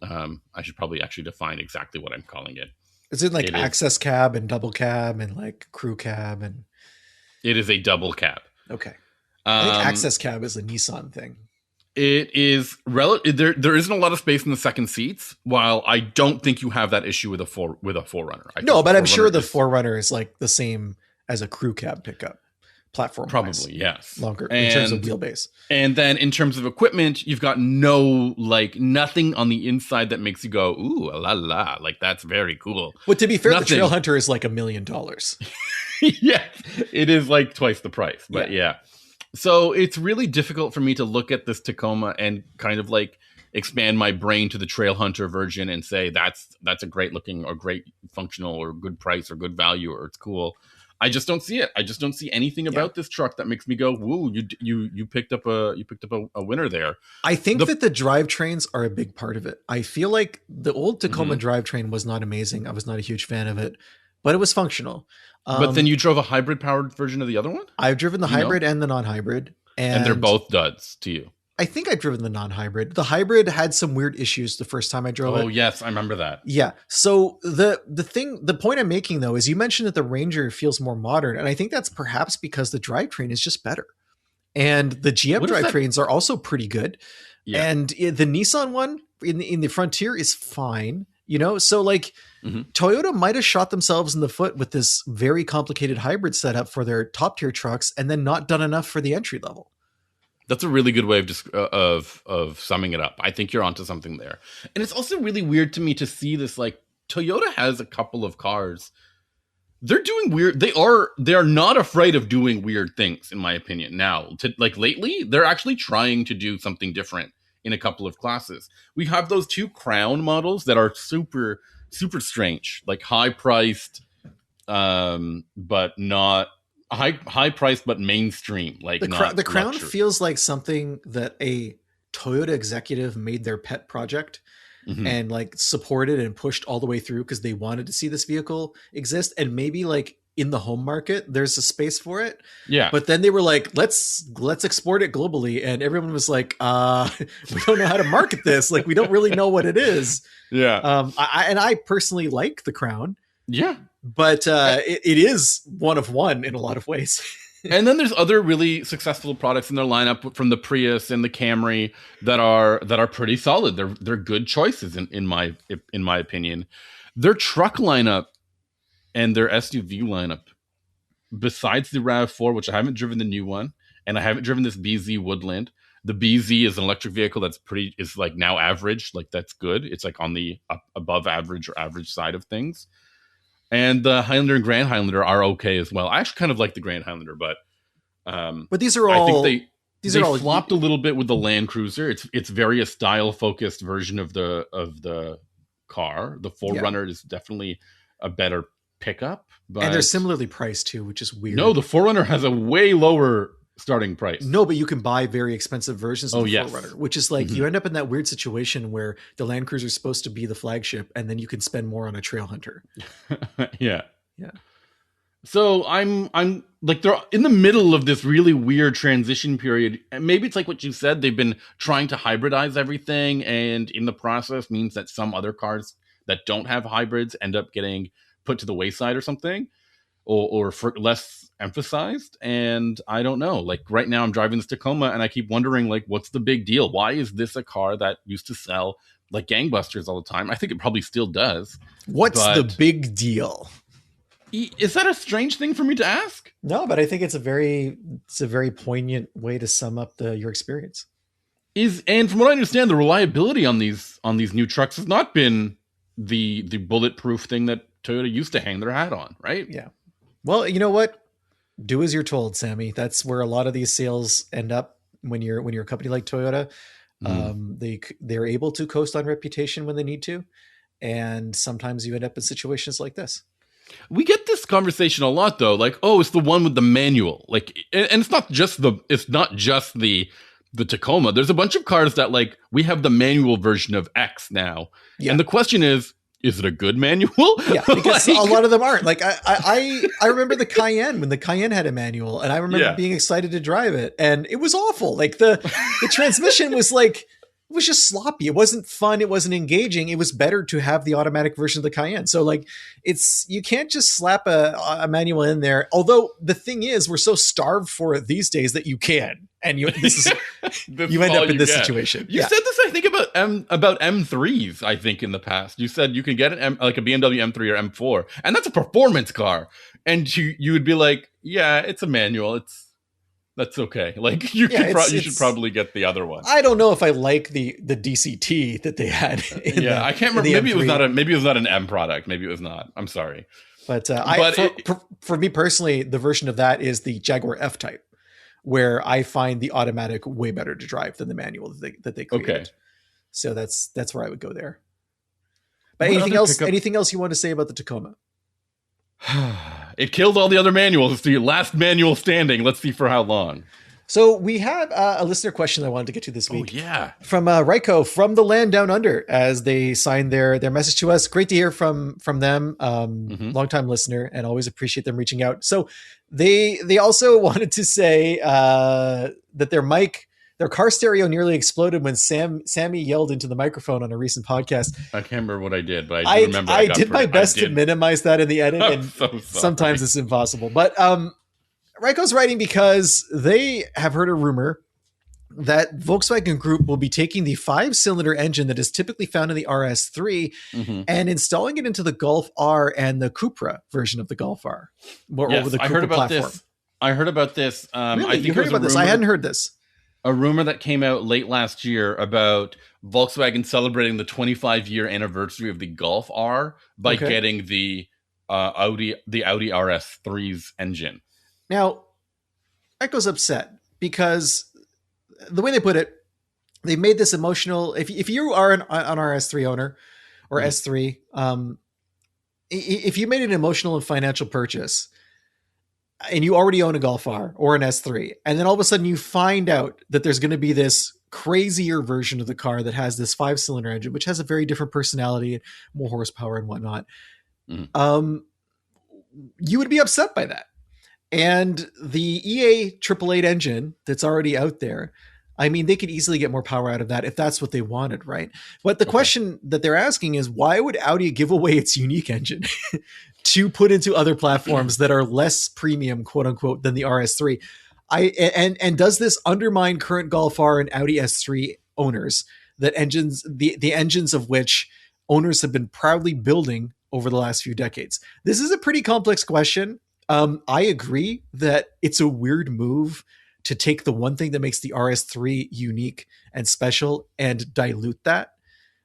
I should probably actually define exactly what I'm calling it. Is it like access cab and double cab and like crew cab? And it is a double cab. Okay. I think access cab is a Nissan thing. It is there isn't a lot of space in the second seats, while I don't think you have that issue with a 4Runner. No, but I'm sure the 4Runner is like the same as a crew cab pickup platform. Probably, yes. Longer in terms of wheelbase. And then in terms of equipment, you've got nothing on the inside that makes you go, ooh, la la, like that's very cool. But to be fair, the Trail Hunter is like $1 million. Yeah, it is like twice the price, but yeah. So it's really difficult for me to look at this Tacoma and kind of like expand my brain to the Trail Hunter version and say that's a great looking or great functional or good price or good value or it's cool. I just don't see it. I just don't see anything about this truck that makes me go, "Woo! You picked up a winner there." I think that the drivetrains are a big part of it. I feel like the old Tacoma drivetrain was not amazing. I was not a huge fan of it, but it was functional. But then you drove a hybrid powered version of the other one? I've driven the hybrid and the non-hybrid, and they're both duds to you. I think I've driven the non-hybrid. The hybrid had some weird issues the first time I drove it. Oh, yes. I remember that. Yeah. So the point I'm making, though, is you mentioned that the Ranger feels more modern. And I think that's perhaps because the drivetrain is just better. And the GM drivetrains are also pretty good. Yeah. And the Nissan one in the Frontier is fine. You know, so like Toyota might have shot themselves in the foot with this very complicated hybrid setup for their top tier trucks and then not done enough for the entry level. That's a really good way of summing it up. I think you're onto something there. And it's also really weird to me to see this, like, Toyota has a couple of cars. They're doing weird. They are not afraid of doing weird things, in my opinion. Now, lately, they're actually trying to do something different in a couple of classes. We have those 2 Crown models that are super, super strange, like high priced, but not high price, but mainstream. Like The Crown luxury. feels like something that a Toyota executive made their pet project and like supported and pushed all the way through because they wanted to see this vehicle exist. And maybe like in the home market, there's a space for it. Yeah. But then they were like, let's export it globally. And everyone was like, we don't know how to market this. Like, we don't really know what it is. Yeah. I personally like the Crown. Yeah. But it is one of one in a lot of ways. And then there's other really successful products in their lineup from the Prius and the Camry that are pretty solid. They're good choices in my opinion. Their truck lineup and their SUV lineup, besides the RAV4, which I haven't driven the new one, and I haven't driven this BZ Woodland. The BZ is an electric vehicle is like now average, like that's good. It's like on the above average or average side of things. And the Highlander and Grand Highlander are okay as well. I actually kind of like the Grand Highlander, but these are all. I think they flopped a little bit with the Land Cruiser. It's very a style focused version of the car. The 4Runner is definitely a better pickup, and they're similarly priced too, which is weird. No, the 4Runner has a way lower starting price. No, but you can buy very expensive versions of the 4Runner, which is like you end up in that weird situation where the Land Cruiser is supposed to be the flagship, and then you can spend more on a Trail Hunter. Yeah. So I'm like, they're in the middle of this really weird transition period. And maybe it's like what you said, they've been trying to hybridize everything, and in the process means that some other cars that don't have hybrids end up getting put to the wayside or something, or for less emphasized. And I don't know, like right now I'm driving this Tacoma and I keep wondering, like, what's the big deal? Why is this a car that used to sell like gangbusters all the time? I think it probably still does. What's the big deal? Is that a strange thing for me to ask? No, but I think it's a very poignant way to sum up your experience. And from what I understand, the reliability on these new trucks has not been the bulletproof thing that Toyota used to hang their hat on, right? Yeah. Well, you know what? Do as you're told, Sammy. That's where a lot of these sales end up when you're a company like Toyota. They're able to coast on reputation when they need to, and sometimes you end up in situations like this. We get this conversation a lot, though. Like, oh, it's the one with the manual. Like, and it's not just the Tacoma. There's a bunch of cars that, like, we have the manual version of X now, and the question is it a good manual? Yeah, because a lot of them aren't. Like, I remember the Cayenne, when the Cayenne had a manual, and I remember being excited to drive it, and it was awful. Like the transmission was like. It was just sloppy. It wasn't fun. It wasn't engaging. It was better to have the automatic version of the Cayenne. So like you can't just slap a manual in there. Although the thing is, we're so starved for it these days that you can, and you end up in this situation. You said this, I think, about M3s, I think, in the past. You said you can get like a BMW M3 or M4, and that's a performance car. And you would be like, yeah, it's a manual. That's okay. Like you should probably get the other one. I don't know if I like the DCT that they had. I can't remember. Maybe it was not an M product. Maybe it was not. I'm sorry. But for me personally, the version of that is the Jaguar F-Type, where I find the automatic way better to drive than the manual that they created. Okay. So that's where I would go there. But anything else you want to say about the Tacoma? It killed all the other manuals. It's the last manual standing. Let's see for how long. So we have a listener question I wanted to get to this week. Oh, yeah. From Ryko from the land down under, as they signed their message to us. Great to hear from them. Longtime listener, and always appreciate them reaching out. So they also wanted to say that their car stereo nearly exploded when Sami yelled into the microphone on a recent podcast. I can't remember what I did, but I remember I did my best to minimize that in the edit, and sometimes it's impossible. But Ryko's writing because they have heard a rumor that Volkswagen Group will be taking the 5-cylinder engine that is typically found in the RS3 and installing it into the Golf R and the Cupra version of the Golf R. Yes, I heard about this. I heard about this. Really? I think you heard about this? I hadn't heard this. A rumor that came out late last year about Volkswagen celebrating the 25-year anniversary of the Golf R by getting the Audi RS3's engine. Now, Echo's upset because the way they put it, they made this emotional. If you are an RS3 owner or S3, if you made an emotional and financial purchase and you already own a Golf R or an S3, and then all of a sudden you find out that there's going to be this crazier version of the car that has this 5-cylinder engine, which has a very different personality and more horsepower and whatnot, you would be upset by that. And the EA 888 engine that's already out there, I mean, they could easily get more power out of that if that's what they wanted, right? But the question that they're asking is, why would Audi give away its unique engine to put into other platforms that are less premium, quote unquote, than the RS3? And does this undermine current Golf R and Audi S3 owners, that engines, the engines of which owners have been proudly building over the last few decades? This is a pretty complex question. I agree that it's a weird move to take the one thing that makes the RS3 unique and special and dilute that.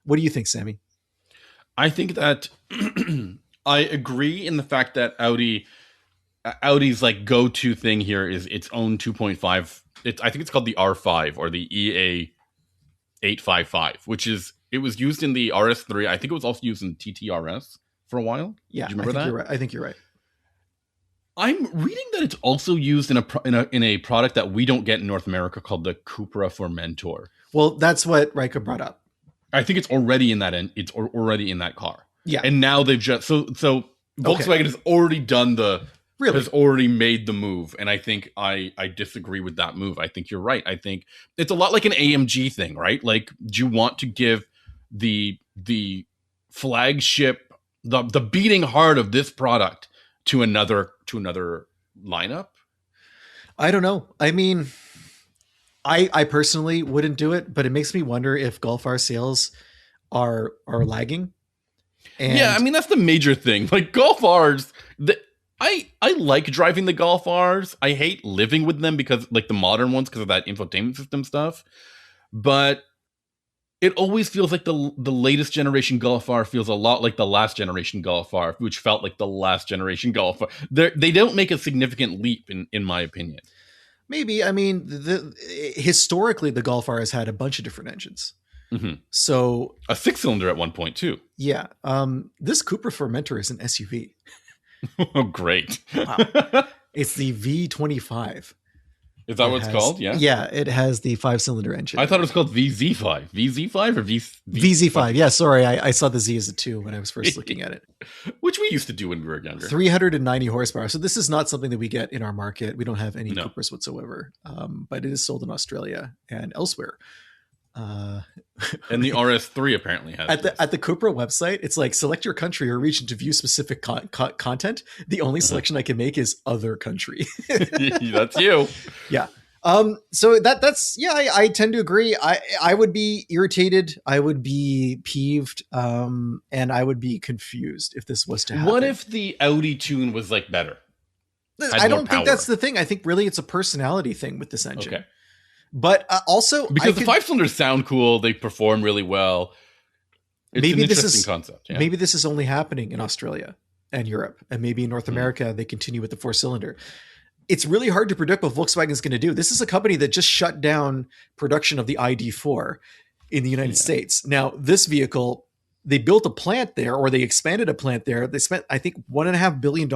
What do you think, Sami? I think that I agree in the fact that Audi's like go-to thing here is its own 2.5. I think it's called the R5 or the EA 855, it was used in the RS3. I think it was also used in TTRS for a while. Yeah, do you remember that? You're right. I think you're right. I'm reading that it's also used in a product that we don't get in North America called the Cupra Formentor. Well, that's what Riker brought up. I think it's already in that end. It's already in that car. Yeah, and now they've just so Volkswagen has already done has already made the move, and I think I disagree with that move. I think you're right. I think it's a lot like an AMG thing, right? Like, do you want to give the flagship, the beating heart of this product to another lineup? I don't know. I mean, I personally wouldn't do it, but it makes me wonder if Golf R sales are lagging. And yeah, I mean, that's the major thing. Like, Golf Rs, I like driving the Golf Rs. I hate living with them because, like, the modern ones, because of that infotainment system stuff. But it always feels like the latest generation Golf R feels a lot like the last generation Golf R, which felt like the last generation Golf R. They don't make a significant leap, in my opinion. Maybe. I mean, historically, the Golf R has had a bunch of different engines. Mm-hmm. So a 6-cylinder at one point too. Yeah. This Cupra Formentor is an SUV. Oh, great. Wow. It's the V25. Is that what it's called? Yeah. Yeah, it has the 5-cylinder engine. I thought it was called VZ5. VZ5 or VZ5. Yeah, sorry. I saw the Z as a 2 when I was first looking at it. Which we used to do when we were younger. 390 horsepower. So this is not something that we get in our market. We don't have any Cupras whatsoever. But it is sold in Australia and elsewhere. And the RS3 apparently has at the Cupra website. It's like, select your country or region to view specific content. The only selection I can make is other country. That's you. Yeah. So that's I tend to agree. I would be irritated. I would be peeved. And I would be confused if this was to happen. What if the Audi tune was like better? I don't think that's the thing. I think really it's a personality thing with this engine. Okay. But also, because the 5-cylinders sound cool, they perform really well. It's an interesting concept. Yeah. Maybe this is only happening in Australia and Europe, and maybe in North America they continue with the 4-cylinder. It's really hard to predict what Volkswagen is going to do. This is a company that just shut down production of the ID4 in the United States. Now, this vehicle, they built a plant there, or they expanded a plant there. They spent, I think, $1.5 billion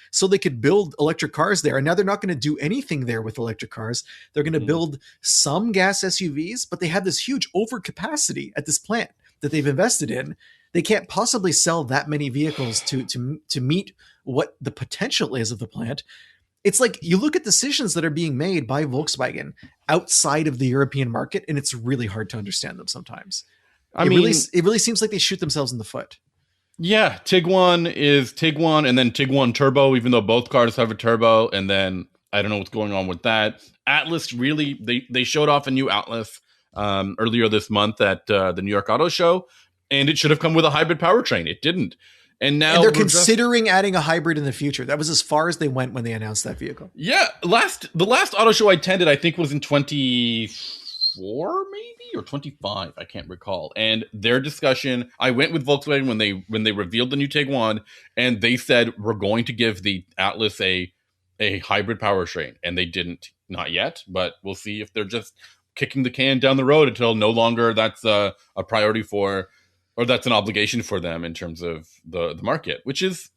so they could build electric cars there. And now they're not going to do anything there with electric cars. They're going to build some gas SUVs, but they have this huge overcapacity at this plant that they've invested in. They can't possibly sell that many vehicles to meet what the potential is of the plant. It's like, you look at decisions that are being made by Volkswagen outside of the European market, and it's really hard to understand them sometimes. It really seems like they shoot themselves in the foot. Yeah, Tiguan is Tiguan, and then Tiguan Turbo, even though both cars have a turbo, and then I don't know what's going on with that. Atlas, really, they showed off a new Atlas earlier this month at the New York Auto Show, and it should have come with a hybrid powertrain. It didn't. And now they're considering adding a hybrid in the future. That was as far as they went when they announced that vehicle. Yeah, the last auto show I attended, I think, was in 24 maybe, or 25, I can't recall. And their discussion, I went with Volkswagen when they revealed the new Tiguan, and they said, we're going to give the Atlas a hybrid powertrain, and they didn't, not yet, but we'll see if they're just kicking the can down the road until no longer that's a priority for or that's an obligation for them in terms of the market, which is,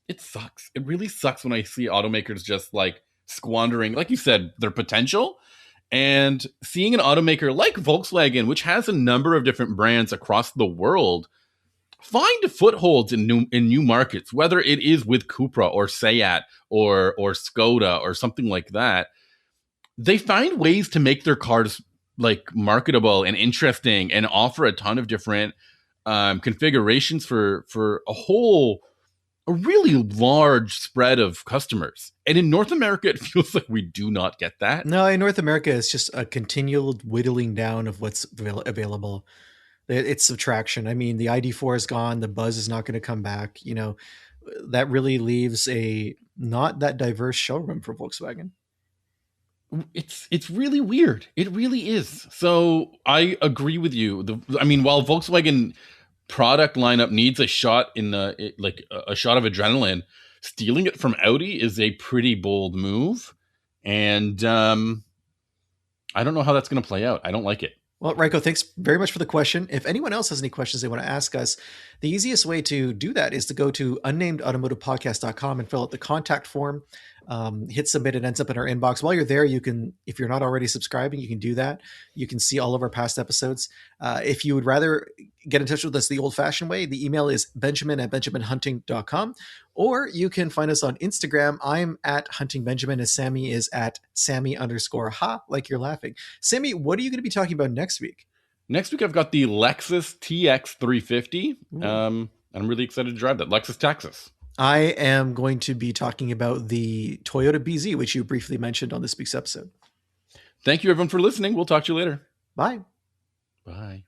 it sucks. It really sucks when I see automakers just like squandering, like you said, their potential. And seeing an automaker like Volkswagen, which has a number of different brands across the world, find footholds in new markets, whether it is with Cupra or Seat or Skoda or something like that. They find ways to make their cars like marketable and interesting and offer a ton of different configurations for a really large spread of customers. And in North America, it feels like we do not get that. No, in North America, it's just a continual whittling down of what's available. It's subtraction. I mean, the ID4 is gone. The Buzz is not going to come back. You know, that really leaves a not that diverse showroom for Volkswagen. It's really weird. It really is. So I agree with you. While Volkswagen product lineup needs a shot in a shot of adrenaline, stealing it from Audi is a pretty bold move. And I don't know how that's going to play out. I don't like it. Well, Raiko, thanks very much for the question. If anyone else has any questions they want to ask us, the easiest way to do that is to go to unnamedautomotivepodcast.com and fill out the contact form. Hit submit. It ends up in our inbox. While you're there, you can, if you're not already subscribing, you can do that. You can see all of our past episodes. If you would rather get in touch with us the old-fashioned way, the email is benjamin@benjaminhunting.com, or you can find us on Instagram. I'm at huntingbenjamin, and Sami is at Sami_ha, like you're laughing. Sami, what are you going to be talking about next week? Next week, I've got the Lexus TX350. I'm really excited to drive that. Lexus Texas. I am going to be talking about the Toyota BZ, which you briefly mentioned on this week's episode. Thank you, everyone, for listening. We'll talk to you later. Bye. Bye.